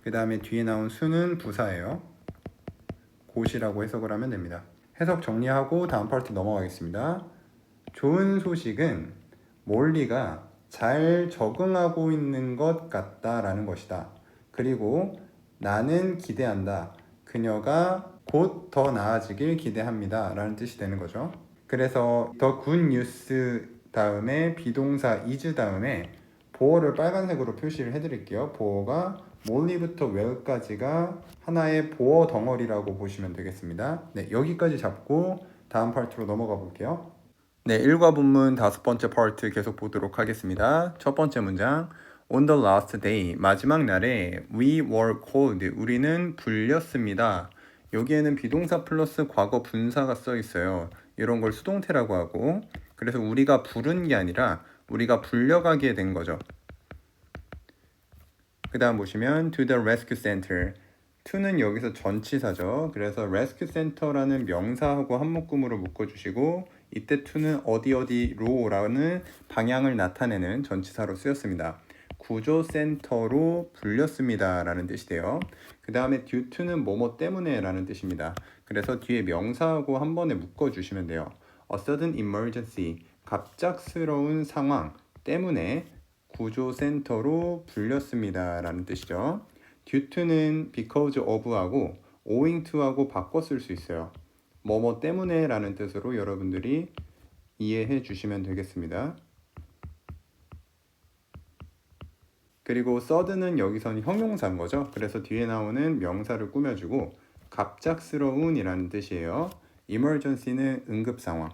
Speaker 1: 그 다음에 뒤에 나온 수는 부사예요. 곧이라고 해석을 하면 됩니다. 해석 정리하고 다음 파트 넘어가겠습니다. 좋은 소식은 몰리가 잘 적응하고 있는 것 같다라는 것이다. 그리고 나는 기대한다. 그녀가 곧 더 나아지길 기대합니다. 라는 뜻이 되는 거죠. 그래서 더 굿 뉴스 다음에 비동사 is 다음에 보어를 빨간색으로 표시를 해드릴게요. 보어가 몰리부터 well까지가 하나의 보어 덩어리라고 보시면 되겠습니다. 네, 여기까지 잡고 다음 파트로 넘어가 볼게요. 네, 1과 본문 5번째 파트 계속 보도록 하겠습니다. 첫 번째 문장. On the last day, 마지막 날에 we were cold, 우리는 불렸습니다. 여기에는 비동사 플러스 과거 분사가 써 있어요. 이런 걸 수동태라고 하고, 그래서 우리가 부른 게 아니라 우리가 불려가게 된 거죠. 그 다음 보시면 to the rescue center. to는 여기서 전치사죠. 그래서 rescue center라는 명사하고 한 묶음으로 묶어주시고, 이때 to는 어디로라는 방향을 나타내는 전치사로 쓰였습니다. 구조센터로 불렸습니다 라는 뜻이 돼요. 그 다음에 due to는 뭐뭐 때문에 라는 뜻입니다. 그래서 뒤에 명사하고 한 번에 묶어주시면 돼요. A sudden emergency, 갑작스러운 상황 때문에 구조센터로 불렸습니다 라는 뜻이죠. due to는 because of하고 owing to하고 바꿔 쓸 수 있어요. 뭐뭐 때문에 라는 뜻으로 여러분들이 이해해 주시면 되겠습니다. 그리고 sudden은 여기서는 형용사인 거죠. 그래서 뒤에 나오는 명사를 꾸며주고 갑작스러운 이라는 뜻이에요. emergency는 응급상황.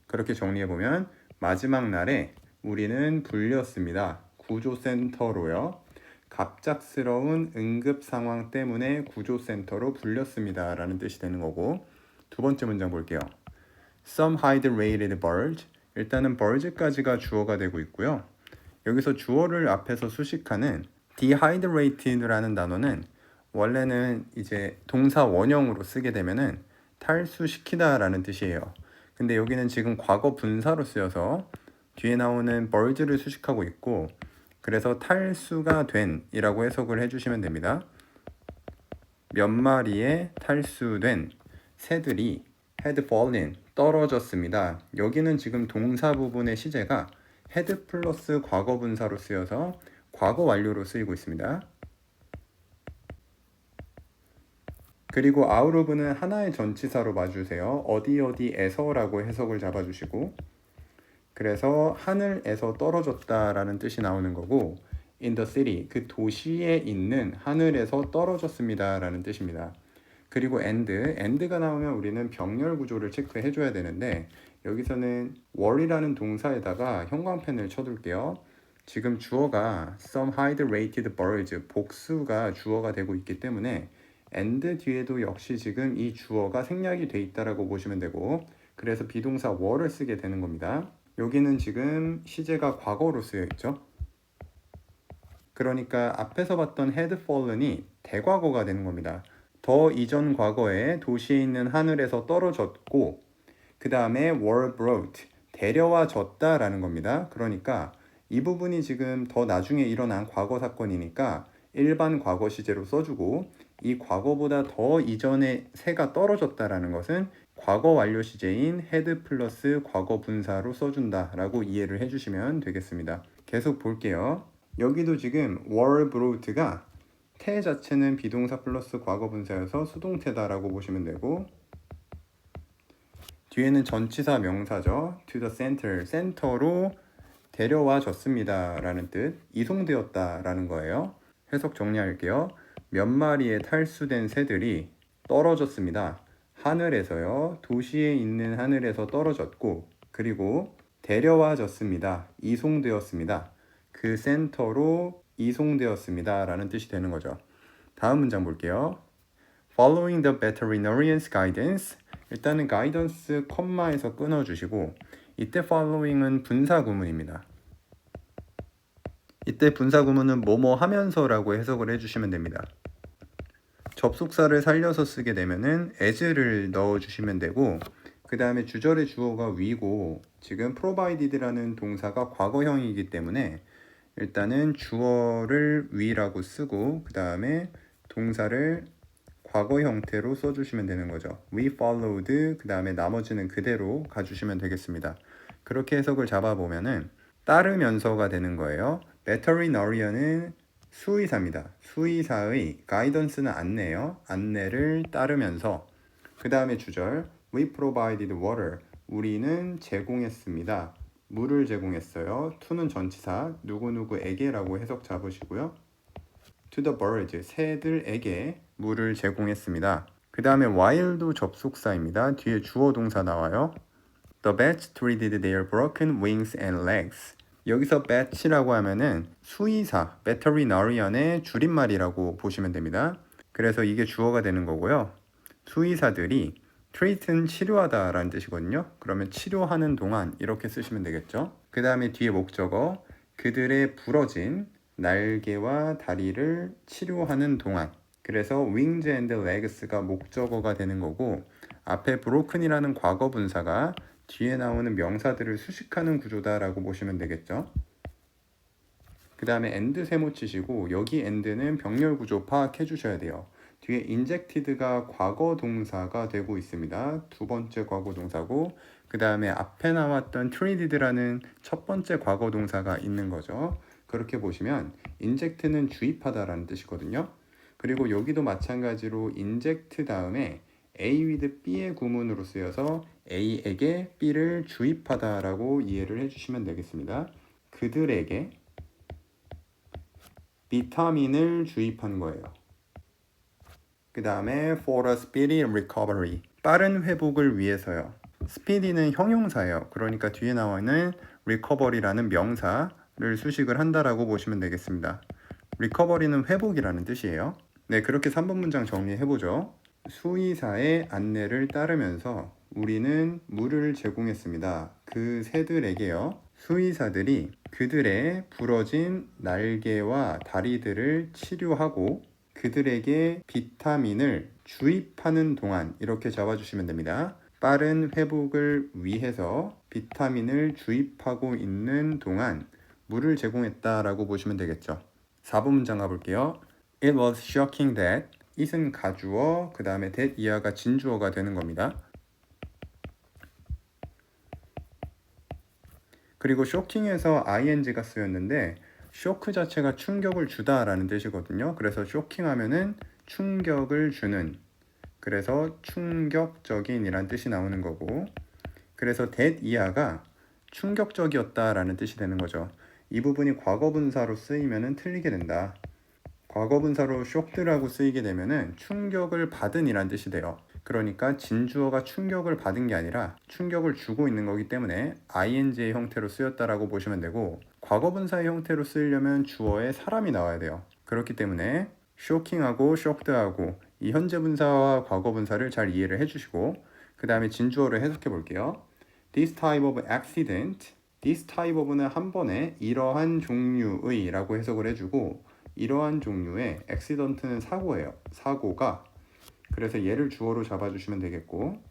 Speaker 1: 그렇게 정리해보면 마지막 날에 우리는 불렸습니다. 구조센터로요. 갑작스러운 응급 상황 때문에 구조센터로 불렸습니다 라는 뜻이 되는 거고, 두 번째 문장 볼게요. Some hydrated birds. 일단은 birds까지가 주어가 되고 있고요. 여기서 주어를 앞에서 수식하는 dehydrated라는 단어는 원래는 이제 동사 원형으로 쓰게 되면은 탈수시키다 라는 뜻이에요. 근데 여기는 지금 과거 분사로 쓰여서 뒤에 나오는 birds를 수식하고 있고, 그래서 탈수가 된 이라고 해석을 해주시면 됩니다. 몇 마리의 탈수된 새들이 had fallen, 떨어졌습니다. 여기는 지금 동사 부분의 시제가 had 플러스 과거 분사로 쓰여서 과거 완료로 쓰이고 있습니다. 그리고 out of는 하나의 전치사로 봐주세요. 어디에서라고 해석을 잡아주시고, 그래서 하늘에서 떨어졌다라는 뜻이 나오는 거고, in the city, 그 도시에 있는 하늘에서 떨어졌습니다 라는 뜻입니다. 그리고 and가 나오면 우리는 병렬 구조를 체크해 줘야 되는데, 여기서는 were이라는 동사에다가 형광펜을 쳐둘게요. 지금 주어가 some hydrated birds, 복수가 주어가 되고 있기 때문에 and 뒤에도 역시 지금 이 주어가 생략이 돼 있다라고 보시면 되고, 그래서 비동사 were를 쓰게 되는 겁니다. 여기는 지금 시제가 과거로 쓰여 있죠. 그러니까 앞에서 봤던 had fallen이 대과거가 되는 겁니다. 더 이전 과거에 도시에 있는 하늘에서 떨어졌고, 그 다음에 were brought, 데려와졌다 라는 겁니다. 그러니까 이 부분이 지금 더 나중에 일어난 과거 사건이니까 일반 과거 시제로 써주고, 이 과거보다 더 이전에 새가 떨어졌다라는 것은 과거 완료 시제인 had 플러스 과거 분사로 써준다 라고 이해를 해주시면 되겠습니다. 계속 볼게요. 여기도 지금 were brought가 태 자체는 비동사 플러스 과거 분사여서 수동태다라고 보시면 되고, 뒤에는 전치사 명사죠. to the center, 센터로 데려와졌습니다 라는 뜻, 이송되었다 라는 거예요. 해석 정리할게요. 몇 마리의 탈수된 새들이 떨어졌습니다. 하늘에서요. 도시에 있는 하늘에서 떨어졌고, 그리고 데려와졌습니다. 이송되었습니다. 그 센터로 이송되었습니다. 라는 뜻이 되는 거죠. 다음 문장 볼게요. Following the veterinarian's guidance. 일단은 guidance 콤마에서 끊어주시고 이때 following은 분사구문입니다. 이때 분사구문은 뭐뭐 하면서라고 해석을 해주시면 됩니다. 접속사를 살려서 쓰게 되면은 as를 넣어주시면 되고 그 다음에 주절의 주어가 we고 지금 provided라는 동사가 과거형이기 때문에 일단은 주어를 we라고 쓰고 그 다음에 동사를 과거 형태로 써주시면 되는 거죠. We followed 그 다음에 나머지는 그대로 가주시면 되겠습니다. 그렇게 해석을 잡아보면은 따르면서가 되는 거예요. veterinarian은 수의사입니다. 수의사의 guidance는 안내요. 안내를 따르면서 그 다음에 주절 We provided water. 우리는 제공했습니다. 물을 제공했어요. to는 전치사 누구누구에게라고 해석 잡으시고요. to the birds. 새들에게 물을 제공했습니다. 그 다음에 while도 접속사입니다. 뒤에 주어 동사 나와요. The bats treated their broken wings and legs. 여기서 bat이라고 하면은 수의사, veterinarian의 줄임말이라고 보시면 됩니다. 그래서 이게 주어가 되는 거고요. 수의사들이 treat는 치료하다 라는 뜻이거든요. 그러면 치료하는 동안 이렇게 쓰시면 되겠죠. 그 다음에 뒤에 목적어 그들의 부러진 날개와 다리를 치료하는 동안. 그래서 wings and legs가 목적어가 되는 거고 앞에 broken이라는 과거 분사가 뒤에 나오는 명사들을 수식하는 구조다라고 보시면 되겠죠. 그 다음에 and 세모 치시고 여기 and는 병렬 구조 파악해 주셔야 돼요. 뒤에 injected가 과거 동사가 되고 있습니다. 두 번째 과거 동사고 그 다음에 앞에 나왔던 treated라는 첫 번째 과거 동사가 있는 거죠. 그렇게 보시면 inject는 주입하다라는 뜻이거든요. 그리고 여기도 마찬가지로 inject 다음에 A with B의 구문으로 쓰여서 A에게 B를 주입하다라고 이해를 해주시면 되겠습니다. 그들에게 비타민을 주입한 거예요. 그 다음에 for a speedy recovery. 빠른 회복을 위해서요. speedy는 형용사예요. 그러니까 뒤에 나오는 recovery라는 명사를 수식을 한다라고 보시면 되겠습니다. recovery는 회복이라는 뜻이에요. 네, 그렇게 3번 문장 정리해보죠. 수의사의 안내를 따르면서 우리는 물을 제공했습니다. 그 새들에게요. 수의사들이 그들의 부러진 날개와 다리들을 치료하고 그들에게 비타민을 주입하는 동안 이렇게 잡아주시면 됩니다. 빠른 회복을 위해서 비타민을 주입하고 있는 동안 물을 제공했다라고 보시면 되겠죠. 4번 문장 가볼게요. It was shocking that it은 가주어, 그 다음에 that 이하가 진주어가 되는 겁니다. 그리고 shocking에서 ing가 쓰였는데 쇼크 자체가 충격을 주다라는 뜻이거든요. 그래서 shocking 하면은 충격을 주는, 그래서 충격적인 이란 뜻이 나오는 거고, 그래서 that 이하가 충격적이었다라는 뜻이 되는 거죠. 이 부분이 과거분사로 쓰이면은 틀리게 된다. 과거분사로 shocked라고 쓰이게 되면은 충격을 받은 이란 뜻이 돼요. 그러니까 진주어가 충격을 받은 게 아니라 충격을 주고 있는 거기 때문에 ing의 형태로 쓰였다라고 보시면 되고, 과거분사의 형태로 쓰이려면 주어에 사람이 나와야 돼요. 그렇기 때문에 shocking하고 shocked하고 이 현재분사와 과거분사를 잘 이해를 해주시고 그 다음에 진주어를 해석해 볼게요. This type of accident. This type of는 한 번에 이러한 종류의 라고 해석을 해주고, 이러한 종류의 accident는 사고예요. 사고가. 그래서 얘를 주어로 잡아주시면 되겠고,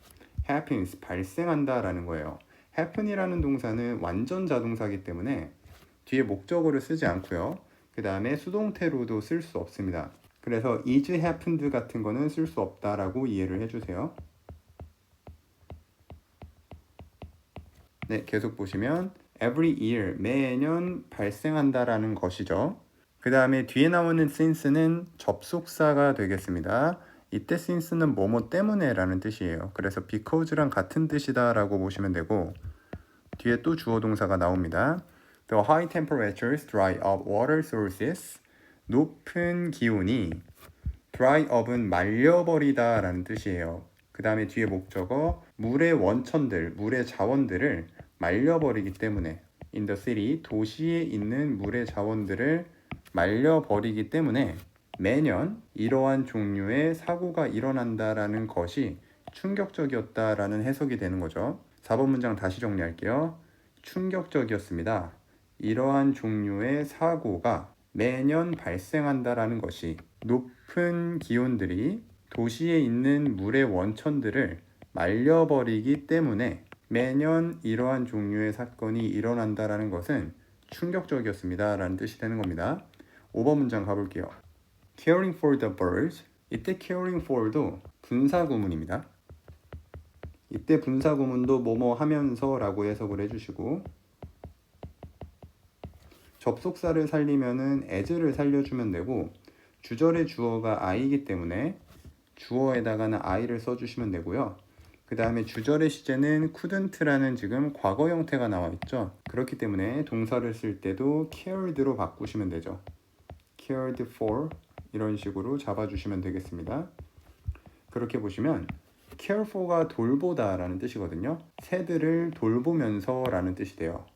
Speaker 1: happens 발생한다 라는 거예요. happen이라는 동사는 완전 자동사이기 때문에 뒤에 목적어를 쓰지 않고요. 그 다음에 수동태로도 쓸 수 없습니다. 그래서 is happened 같은 거는 쓸 수 없다라고 이해를 해주세요. 네, 계속 보시면 every year, 매년 발생한다라는 것이죠. 그 다음에 뒤에 나오는 since는 접속사가 되겠습니다. 이때 since는 뭐뭐 때문에 라는 뜻이에요. 그래서 because랑 같은 뜻이다 라고 보시면 되고, 뒤에 또 주어 동사가 나옵니다. The high temperatures dry up water sources. 높은 기온이 dry up은 말려버리다 라는 뜻이에요. 그 다음에 뒤에 목적어 물의 원천들, 물의 자원들을 말려버리기 때문에 in the city 도시에 있는 물의 자원들을 말려버리기 때문에 매년 이러한 종류의 사고가 일어난다라는 것이 충격적이었다라는 해석이 되는 거죠. 4번 문장 다시 정리할게요. 충격적이었습니다. 이러한 종류의 사고가 매년 발생한다라는 것이 높은 기온들이 도시에 있는 물의 원천들을 말려버리기 때문에 매년 이러한 종류의 사건이 일어난다라는 것은 충격적이었습니다 라는 뜻이 되는 겁니다. 5번 문장 가볼게요. Caring for the birds. 이때 caring for도 분사구문입니다. 이때 분사구문도 뭐뭐 하면서 라고 해석을 해주시고, 접속사를 살리면은 as를 살려주면 되고, 주절의 주어가 I이기 때문에 주어에다가는 I를 써주시면 되고요. 그 다음에 주절의 시제는 couldn't라는 지금 과거 형태가 나와 있죠. 그렇기 때문에 동사를 쓸 때도 cared로 바꾸시면 되죠. cared for 이런 식으로 잡아주시면 되겠습니다. 그렇게 보시면 care for가 돌보다 라는 뜻이거든요. 새들을 돌보면서 라는 뜻이 돼요.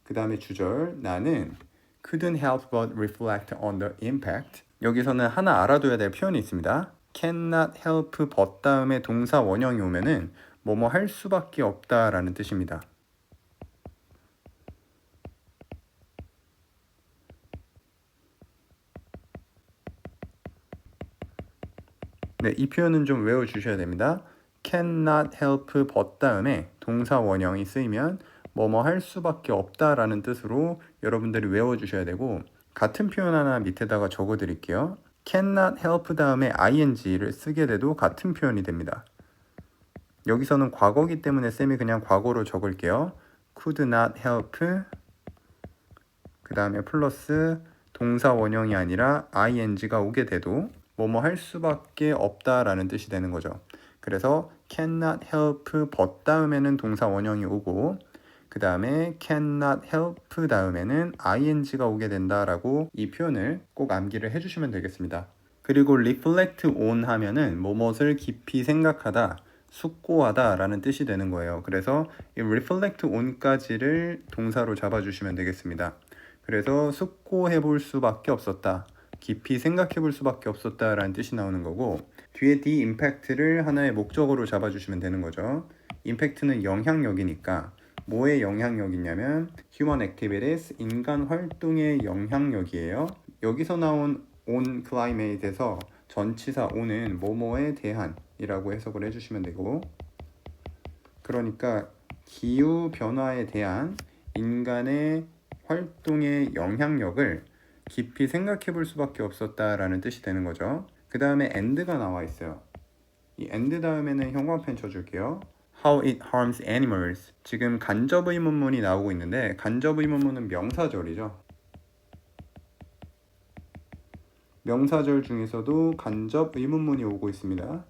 Speaker 1: 그 다음에 주절, 나는 couldn't help but reflect on the impact. 여기서는 하나 알아둬야 될 표현이 있습니다. cannot help but 다음에 동사 원형이 오면은 뭐뭐 할 수밖에 없다 라는 뜻입니다. 네, 이 표현은 좀 외워주셔야 됩니다. cannot help but 다음에 동사 원형이 쓰이면 뭐뭐 할 수밖에 없다라는 뜻으로 여러분들이 외워주셔야 되고, 같은 표현 하나 밑에다가 적어드릴게요. cannot help 다음에 ing를 쓰게 돼도 같은 표현이 됩니다. 여기서는 과거기 때문에 쌤이 그냥 과거로 적을게요. could not help 그 다음에 플러스 동사 원형이 아니라 ing가 오게 돼도 뭐뭐 할 수밖에 없다라는 뜻이 되는 거죠. 그래서 cannot help but 다음에는 동사 원형이 오고, 그 다음에 cannot help 다음에는 ing가 오게 된다라고 이 표현을 꼭 암기를 해주시면 되겠습니다. 그리고 reflect on 하면은 뭐뭇을 깊이 생각하다, 숙고하다 라는 뜻이 되는 거예요. 그래서 이 reflect on까지를 동사로 잡아주시면 되겠습니다. 그래서 숙고해 볼 수밖에 없었다, 깊이 생각해 볼 수밖에 없었다 라는 뜻이 나오는 거고, 뒤에 the impact를 하나의 목적어로 잡아주시면 되는 거죠. impact는 영향력이니까 뭐의 영향력이냐면 human activities, 인간 활동의 영향력이에요. 여기서 나온 on climate에서 전치사 on은 뭐뭐에 대한 이라고 해석을 해주시면 되고, 그러니까 기후 변화에 대한 인간의 활동의 영향력을 깊이 생각해 볼 수밖에 없었다라는 뜻이 되는 거죠. 그 다음에 and가 나와 있어요. 이 and 다음에는 형광펜 쳐줄게요. How it harms animals. 지금 간접 의문문이 나오고 있는데 간접 의문문은 명사절이죠. 명사절 중에서도 간접 의문문이 오고 있습니다.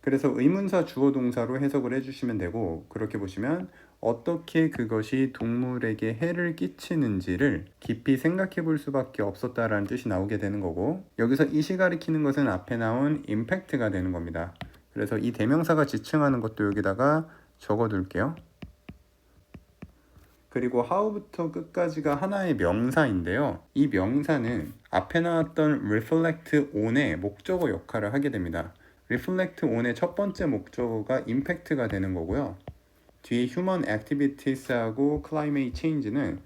Speaker 1: 그래서 의문사 주어 동사로 해석을 해주시면 되고, 그렇게 보시면 어떻게 그것이 동물에게 해를 끼치는지를 깊이 생각해 볼 수밖에 없었다라는 뜻이 나오게 되는 거고, 여기서 이시 가리키는 것은 앞에 나온 impact가 되는 겁니다. 그래서 이 대명사가 지칭하는 것도 여기다가 적어둘게요. 그리고 how부터 끝까지가 하나의 명사인데요. 이 명사는 앞에 나왔던 reflect on의 목적어 역할을 하게 됩니다. reflect on의 첫 번째 목적어가 impact가 되는 거고요. 뒤에 human activities하고 climate change는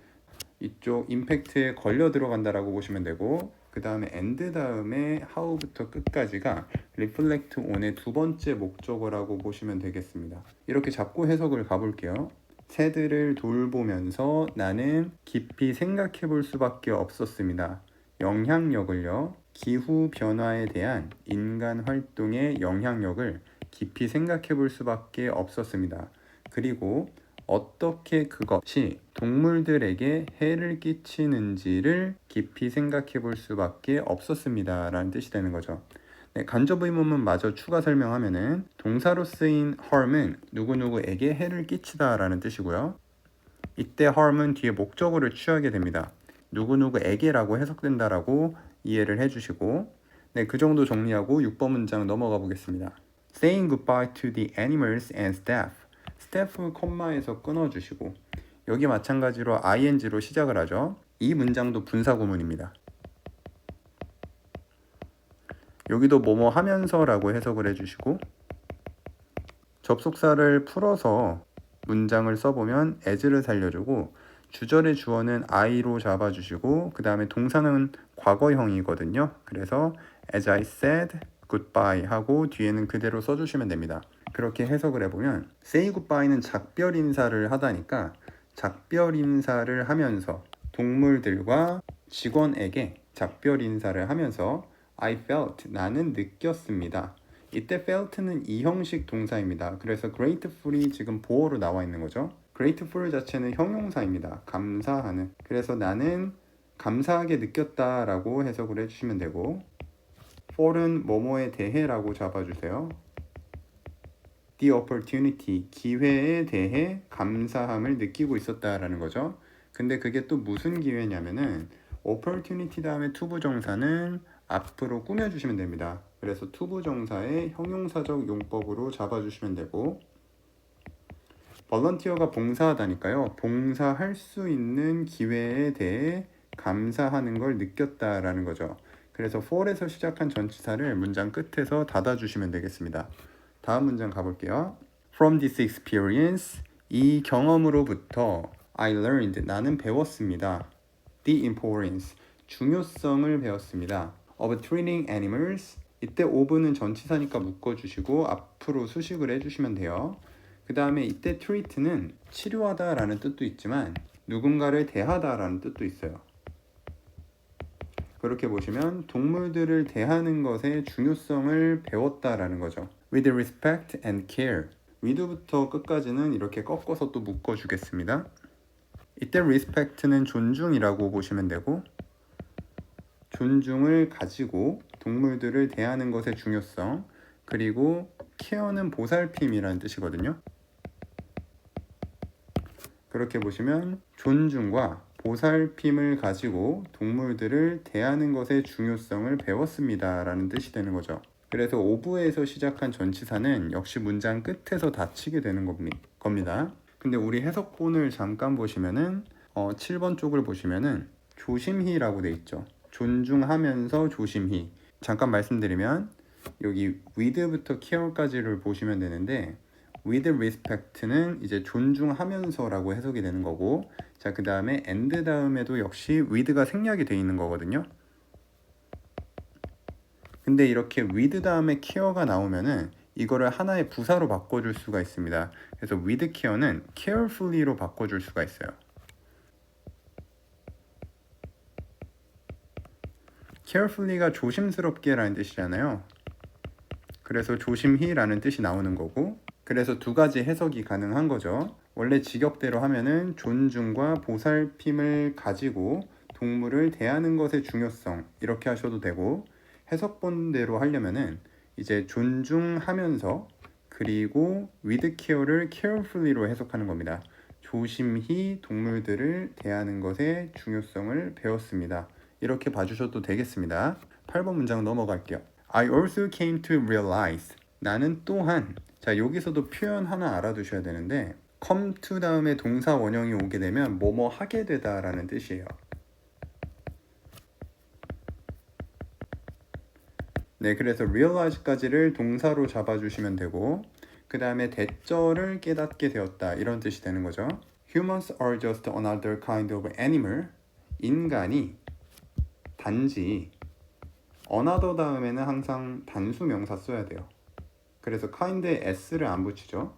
Speaker 1: 이쪽 impact에 걸려 들어간다라고 보시면 되고, 그 다음에 and 다음에 how부터 끝까지가 reflect on의 두 번째 목적어라고 보시면 되겠습니다. 이렇게 잡고 해석을 가볼게요. 새들을 돌보면서 나는 깊이 생각해 볼 수밖에 없었습니다. 영향력을요, 기후 변화에 대한 인간 활동의 영향력을 깊이 생각해 볼 수밖에 없었습니다. 그리고 어떻게 그것이 동물들에게 해를 끼치는지를 깊이 생각해 볼 수밖에 없었습니다 라는 뜻이 되는 거죠. 네, 간접 의문문 마저 추가 설명하면은 동사로 쓰인 harm은 누구누구에게 해를 끼치다 라는 뜻이고요. 이때 harm은 뒤에 목적어를 취하게 됩니다. 누구누구에게 라고 해석된다 라고 이해를 해주시고, 네, 그 정도 정리하고 6번 문장 넘어가 보겠습니다. Saying goodbye to the animals and staff. 스태프 콤마에서 끊어주시고 여기 마찬가지로 ing로 시작을 하죠. 이 문장도 분사구문입니다. 여기도 뭐뭐 하면서 라고 해석을 해주시고 접속사를 풀어서 문장을 써보면 as를 살려주고 주절의 주어는 I로 잡아주시고 그 다음에 동사는 과거형이거든요. 그래서 as I said goodbye 하고 뒤에는 그대로 써주시면 됩니다. 그렇게 해석을 해보면 say goodbye는 작별 인사를 하다니까 작별 인사를 하면서 동물들과 직원에게 작별 인사를 하면서 I felt 나는 느꼈습니다. 이때 felt는 이형식 동사입니다. 그래서 grateful이 지금 보어로 나와 있는 거죠. grateful 자체는 형용사입니다. 감사하는. 그래서 나는 감사하게 느꼈다 라고 해석을 해주시면 되고 for은 뭐뭐에 대해 라고 잡아주세요. the opportunity, 기회에 대해 감사함을 느끼고 있었다라는 거죠. 근데 그게 또 무슨 기회냐면은 opportunity 다음에 투부정사는 앞으로 꾸며주시면 됩니다. 그래서 투부정사의 형용사적 용법으로 잡아주시면 되고 volunteer가 봉사하다니까요. 봉사할 수 있는 기회에 대해 감사하는 걸 느꼈다라는 거죠. 그래서 for에서 시작한 전치사를 문장 끝에서 닫아주시면 되겠습니다. 다음 문장 가볼게요. From this experience, 이 경험으로부터 I learned, 나는 배웠습니다. The importance, 중요성을 배웠습니다. Of treating animals, 이때 of는 전치사니까 묶어주시고 앞으로 수식을 해주시면 돼요. 그 다음에 이때 treat는 치료하다 라는 뜻도 있지만 누군가를 대하다 라는 뜻도 있어요. 그렇게 보시면 동물들을 대하는 것의 중요성을 배웠다라는 거죠. With respect and care. with부터 끝까지는 이렇게 꺾어서 또 묶어주겠습니다. 이때 respect는 존중이라고 보시면 되고 존중을 가지고 동물들을 대하는 것의 중요성 그리고 care는 보살핌이라는 뜻이거든요. 그렇게 보시면 존중과 보살핌을 가지고 동물들을 대하는 것의 중요성을 배웠습니다 라는 뜻이 되는 거죠. 그래서 of에서 시작한 전치사는 역시 문장 끝에서 닫히게 되는 겁니다. 근데 우리 해석본을 잠깐 보시면은 7번 쪽을 보시면은 조심히라고 돼 있죠. 존중하면서 조심히. 잠깐 말씀드리면 여기 with부터 care까지를 보시면 되는데 with respect는 이제 존중하면서라고 해석이 되는 거고 자, 그 다음에 and 다음에도 역시 with가 생략이 돼 있는 거거든요. 근데 이렇게 with 다음에 care가 나오면은 이거를 하나의 부사로 바꿔줄 수가 있습니다. 그래서 with care는 carefully로 바꿔줄 수가 있어요. carefully가 조심스럽게 라는 뜻이잖아요. 그래서 조심히 라는 뜻이 나오는 거고 그래서 두 가지 해석이 가능한 거죠. 원래 직역대로 하면은 존중과 보살핌을 가지고 동물을 대하는 것의 중요성 이렇게 하셔도 되고 해석본대로 하려면은 이제 존중하면서 그리고 with care를 carefully로 해석하는 겁니다. 조심히 동물들을 대하는 것의 중요성을 배웠습니다. 이렇게 봐주셔도 되겠습니다. 8번 문장 넘어갈게요. I also came to realize 나는 또한 자 여기서도 표현 하나 알아두셔야 되는데 come to 다음에 동사 원형이 오게 되면 뭐뭐 하게 되다 라는 뜻이에요. 네, 그래서 realize까지를 동사로 잡아주시면 되고 그 다음에 대절을 깨닫게 되었다 이런 뜻이 되는 거죠. Humans are just another kind of animal. 인간이 단지 another 다음에는 항상 단수 명사 써야 돼요. 그래서 kind에 s를 안 붙이죠.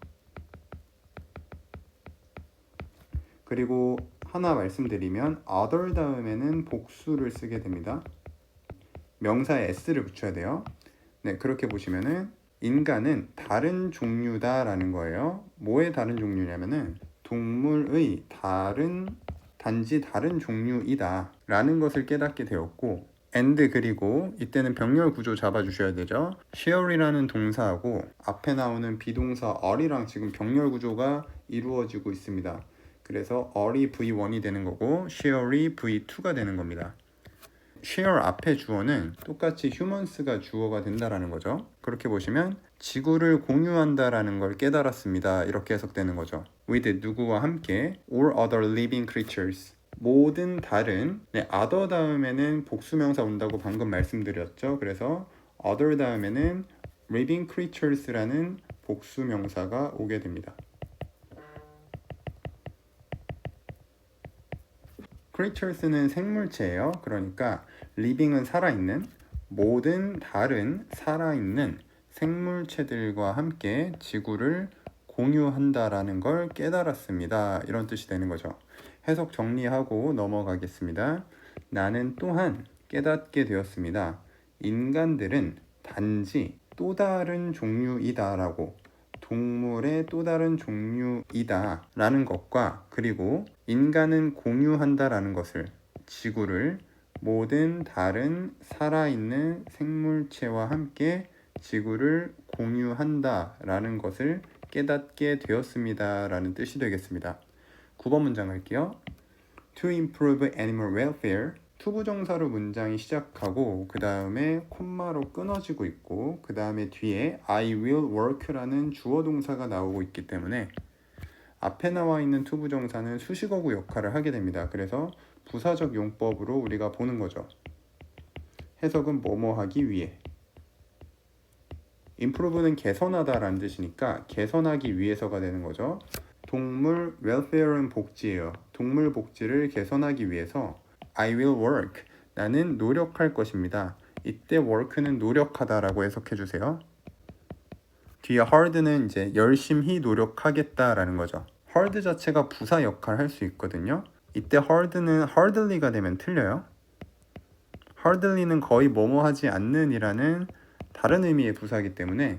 Speaker 1: 그리고 하나 말씀드리면 other 다음에는 복수를 쓰게 됩니다. 명사에 s를 붙여야 돼요. 네, 그렇게 보시면은 인간은 다른 종류다 라는 거예요. 뭐의 다른 종류냐면은 동물의 단지 다른 종류이다 라는 것을 깨닫게 되었고 and 그리고 이때는 병렬 구조 잡아주셔야 되죠. share이라는 동사하고 앞에 나오는 비동사 are이랑 지금 병렬 구조가 이루어지고 있습니다. 그래서 are이 V1이 되는 거고 share이 V2가 되는 겁니다. share 앞에 주어는 똑같이 humans가 주어가 된다라는 거죠. 그렇게 보시면 지구를 공유한다라는 걸 깨달았습니다. 이렇게 해석되는 거죠. with 누구와 함께 all other living creatures 모든 다른 other 다음에는 복수명사 온다고 방금 말씀드렸죠. 그래서 other 다음에는 living creatures라는 복수명사가 오게 됩니다. creatures는 생물체예요. 그러니까 living은 살아있는, 모든 다른 살아있는 생물체들과 함께 지구를 공유한다라는 걸 깨달았습니다. 이런 뜻이 되는 거죠. 해석 정리하고 넘어가겠습니다. 나는 또한 깨닫게 되었습니다. 인간들은 단지 또 다른 종류이다 라고, 동물의 또 다른 종류이다 라는 것과, 그리고 인간은 공유한다 라는 것을, 지구를 모든 다른 살아있는 생물체와 함께 지구를 공유한다 라는 것을 깨닫게 되었습니다 라는 뜻이 되겠습니다. 9번 문장 할게요. To improve animal welfare, 투부정사로 문장이 시작하고 그 다음에 콤마로 끊어지고 있고 그 다음에 뒤에 I will work라는 주어 동사가 나오고 있기 때문에 앞에 나와 있는 투부정사는 수식어구 역할을 하게 됩니다. 그래서 부사적 용법으로 우리가 보는 거죠. 해석은 뭐뭐 하기 위해. improve는 개선하다 라는 뜻이니까 개선하기 위해서가 되는 거죠. 동물 welfare는 복지예요. 동물 복지를 개선하기 위해서 I will work, 나는 노력할 것입니다. 이때 work는 노력하다 라고 해석해 주세요. 뒤에 hard는 이제 열심히 노력하겠다 라는 거죠. hard 자체가 부사 역할을 할 수 있거든요. 이때 hard는 hardly가 되면 틀려요. hardly는 거의 뭐뭐 하지 않는 이라는 다른 의미의 부사이기 때문에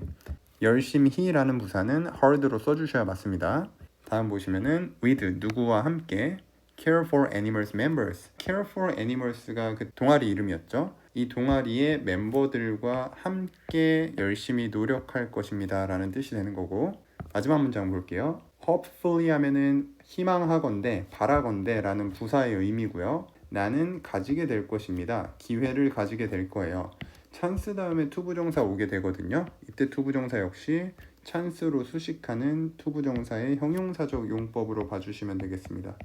Speaker 1: 열심히 라는 부사는 hard로 써주셔야 맞습니다. 다음 보시면은 with 누구와 함께 care for animals members, care for animals가 그 동아리 이름이었죠. 이 동아리의 멤버들과 함께 열심히 노력할 것입니다 라는 뜻이 되는 거고, 마지막 문장 볼게요. hopefully 하면은 희망하건대, 바라건대 라는 부사의 의미고요. 나는 가지게 될 것입니다. 기회를 가지게 될 거예요. 찬스 다음에 투부정사 오게 되거든요. 이때 투부정사 역시 찬스로 수식하는 투부정사의 형용사적 용법으로 봐주시면 되겠습니다.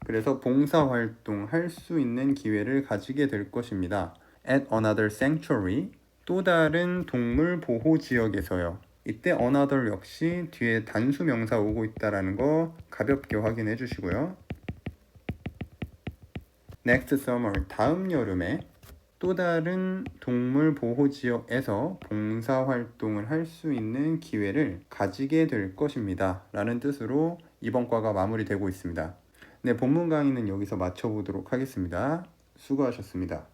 Speaker 1: 그래서 봉사활동 할 수 있는 기회를 가지게 될 것입니다. At another sanctuary, 또 다른 동물 보호 지역에서요. 이때 another 역시 뒤에 단수 명사 오고 있다라는 거 가볍게 확인해 주시고요. Next summer, 다음 여름에 또 다른 동물 보호 지역에서 봉사활동을 할 수 있는 기회를 가지게 될 것입니다 라는 뜻으로 이번 과가 마무리되고 있습니다. 네, 본문 강의는 여기서 마쳐보도록 하겠습니다. 수고하셨습니다.